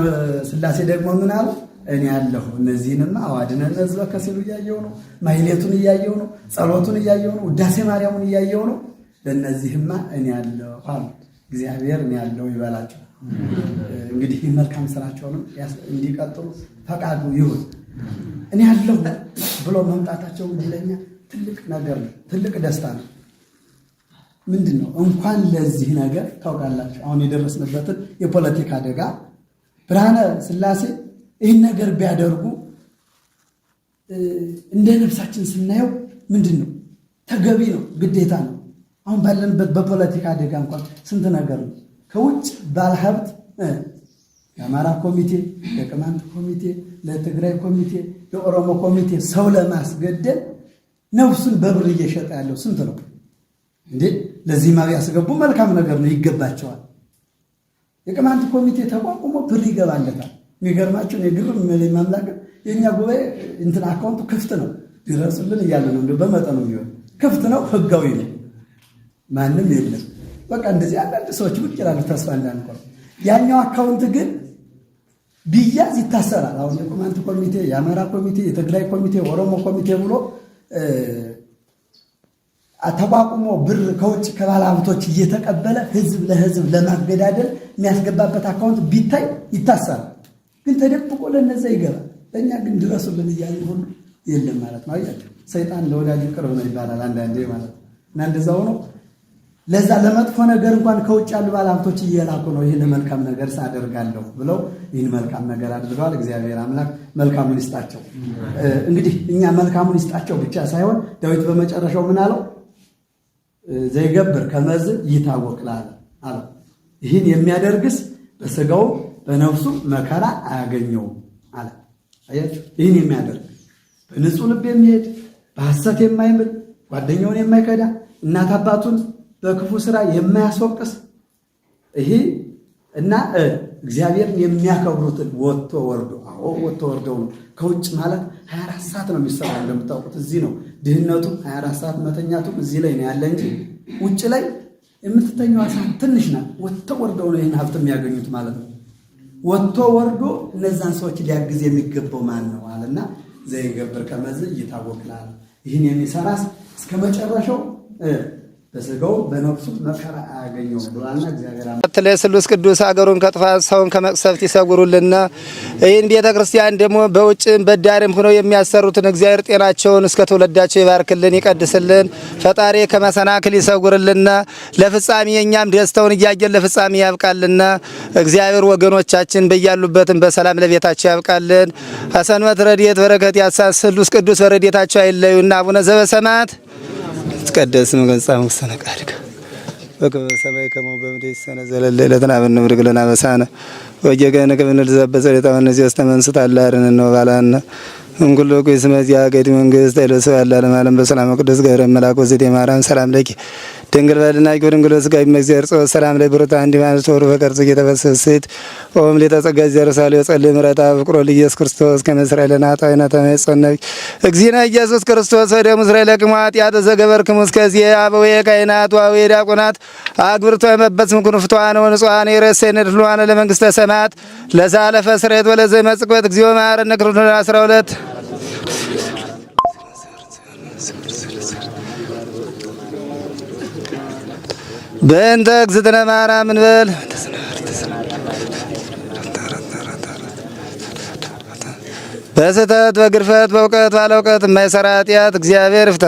ሥላሴ ደግሞ ምን አሉ? እኔ ያለሁ። እነዚህንማ አዋድነን ህዝበከ ሲሉ እያየው ነው። ማሕሌቱን እያየው ነው። ጸሎቱን እያየው ነው። ውዳሴ ማርያሙን እያየው ነው። ለእነዚህማ እኔ ያለሁ አሉ። እግዚአብሔር እኔ ያለሁ ይበላቸው። እንግዲህ መልካም ስራቸውንም እንዲቀጥሉ ፈቃዱ ይሁን። እኔ ያለሁ ብሎ መምጣታቸው ለኛ ትልቅ ነገር ነው፣ ትልቅ ደስታ ነው። ምንድን ነው እንኳን ለዚህ ነገር ታውቃላችሁ፣ አሁን የደረስንበትን የፖለቲካ አደጋ ብርሃነ ሥላሴ ይህን ነገር ቢያደርጉ እንደ ነፍሳችን ስናየው ምንድን ነው ተገቢ ነው፣ ግዴታ ነው። አሁን ባለንበት በፖለቲካ አደጋ እንኳን ስንት ነገር ነው። ከውጭ ባለሀብት የአማራ ኮሚቴ፣ የቅማንት ኮሚቴ፣ ለትግራይ ኮሚቴ፣ የኦሮሞ ኮሚቴ ሰው ለማስገደል ነፍሱን በብር እየሸጠ ያለው ስንት ነው እንዴ? ለዚህ ቢያስገቡ መልካም ነገር ነው፣ ይገባቸዋል። የቅማንት ኮሚቴ ተቋቁሞ ብር ይገባለታል። የሚገርማቸው የግርም ማምላክ የእኛ ጉባኤ እንትን አካውንቱ ክፍት ነው፣ ድረሱልን እያለ ነው። እንደው በመጠኑ ቢሆን ክፍት ነው፣ ህጋዊ ነው፣ ማንም የለም። በቃ እንደዚህ አንዳንድ ሰዎች ብቅ ይላሉ ተስፋ እንዳንቆር። ያኛው አካውንት ግን ቢያዝ ይታሰራል። አሁን የቅማንት ኮሚቴ፣ የአማራ ኮሚቴ፣ የትግራይ ኮሚቴ፣ የኦሮሞ ኮሚቴ ብሎ ተቋቁሞ ብር ከውጭ ከባለ ሀብቶች እየተቀበለ ህዝብ ለህዝብ ለማገዳደል የሚያስገባበት አካውንት ቢታይ ይታሰራል። ግን ተደብቆ ለነዛ ይገባል። ለእኛ ግን ድረሱልን እያለ ሁሉ የለም ማለት ነው። አያቸው ሰይጣን ለወዳጁ ቅርብ ነው ይባላል አንዳንዴ ማለት ነው። እና እንደዛው ነው። ለዛ ለመጥፎ ነገር እንኳን ከውጭ ያሉ ባለሀብቶች እየላኩ ነው ይህን መልካም ነገር ሳደርጋለሁ ብለው ይህን መልካም ነገር አድርገዋል። እግዚአብሔር አምላክ መልካሙን ይስጣቸው። እንግዲህ እኛ መልካሙን ይስጣቸው ብቻ ሳይሆን ዳዊት በመጨረሻው ምን አለው? ዘይገብር ከመዝ ይታወቅ አለ። ይህን የሚያደርግስ በስጋው በነፍሱ መከራ አያገኘውም አለ። አያችሁ፣ ይህን የሚያደርግ በንጹህ ልብ የሚሄድ በሐሰት የማይምል ጓደኛውን የማይከዳ እናት አባቱን በክፉ ስራ የማያስወቅስ ይሄ እና እግዚአብሔርን የሚያከብሩትን ወጥቶ ወርዶ ወጥቶ ወርደው ነው። ከውጭ ማለት 24 ሰዓት ነው የሚሰራው እንደምታውቁት። እዚህ ነው ድህነቱም 24 ሰዓት መተኛቱም እዚህ ላይ ነው ያለ እንጂ ውጭ ላይ የምትተኛው ሰዓት ትንሽ ናት። ወጥቶ ወርደው ነው ይህን ሀብት የሚያገኙት ማለት ነው። ወጥቶ ወርዶ እነዛን ሰዎች ሊያግዝ የሚገባው ማን ነው አለና ዘይገብር ከመዝ ይታወቅ አለ። ይህን የሚሰራስ እስከ መጨረሻው በስጋው በነፍሱ መከራ አያገኘውም ብሏልና እግዚአብሔር ተለ ስሉስ ቅዱስ አገሩን ከጥፋት ሰውን ከመቅሰፍት ይሰጉሩልና ይህን ቤተ ክርስቲያን ደግሞ በውጭም በዳርም ሆነው የሚያሰሩትን እግዚአብሔር ጤናቸውን እስከ ትውልዳቸው ይባርክልን ይቀድስልን። ፈጣሪ ከመሰናክል ይሰጉርልና ለፍጻሜ እኛም ደስታውን እያየን ለፍጻሜ ያብቃልና እግዚአብሔር ወገኖቻችን በያሉበትም በሰላም ለቤታቸው ያብቃልን። ሐሰንበት ረድኤት በረከት ያሳስ ስሉስ ቅዱስ በረድኤታቸው አይለዩና አቡነ ዘበሰማያት ተቀደስ መገንጻ መክሰነ ቃልከ በከመ በሰማይ ከመ በምድር ይሰነ ዘለለ ዕለትነ ሀበነ ወኅድግ ለነ አበሳነ ወጌጋየነ ከመ ንልዘበ ጸሪታነ ዘስተመንስት አላርን ነው ባላና እንኩሎ ኩስመት ያገዲ መንግስት አይለሰ ያላለ ማለም በሰላም ቅዱስ ገብረ መልአክ ወዘዴ ማርያም ሰላም ለኪ ድንግል በልና ይጎድንግሎ ስጋይ መግዚአር ጾ ሰላም ላይ ብሩታ እንዲ ማለት ወሩ በቀርጽ የተበሰሰት ኦም ለተጸጋ ዘርሳለ ጸልይ ምረታ ፍቅሮ ለኢየሱስ ክርስቶስ ከመስራኤልና ታይና ተመጽነይ እግዚእነ ኢየሱስ ክርስቶስ ወደ እስራኤል ለቅማት ያተዘገበርክሙ እስከዚህ አበዌ ካይናት ዋዌ ዲያቆናት አግብርቶ የመበጽም ኩንፍቷን ወንጿን የረሰነ ድሏን ለመንግስተ ሰማያት ለዛለፈ ስሬት ወለዘ መጽቆት እግዚኦ ማረነ ክርስቶስ 12 በእንተ እግዝእትነ ማርያም እንበል በስህተት በግርፈት በእውቀት ባለእውቀት የማይሰራ ኃጢአት እግዚአብሔር ይፍታ።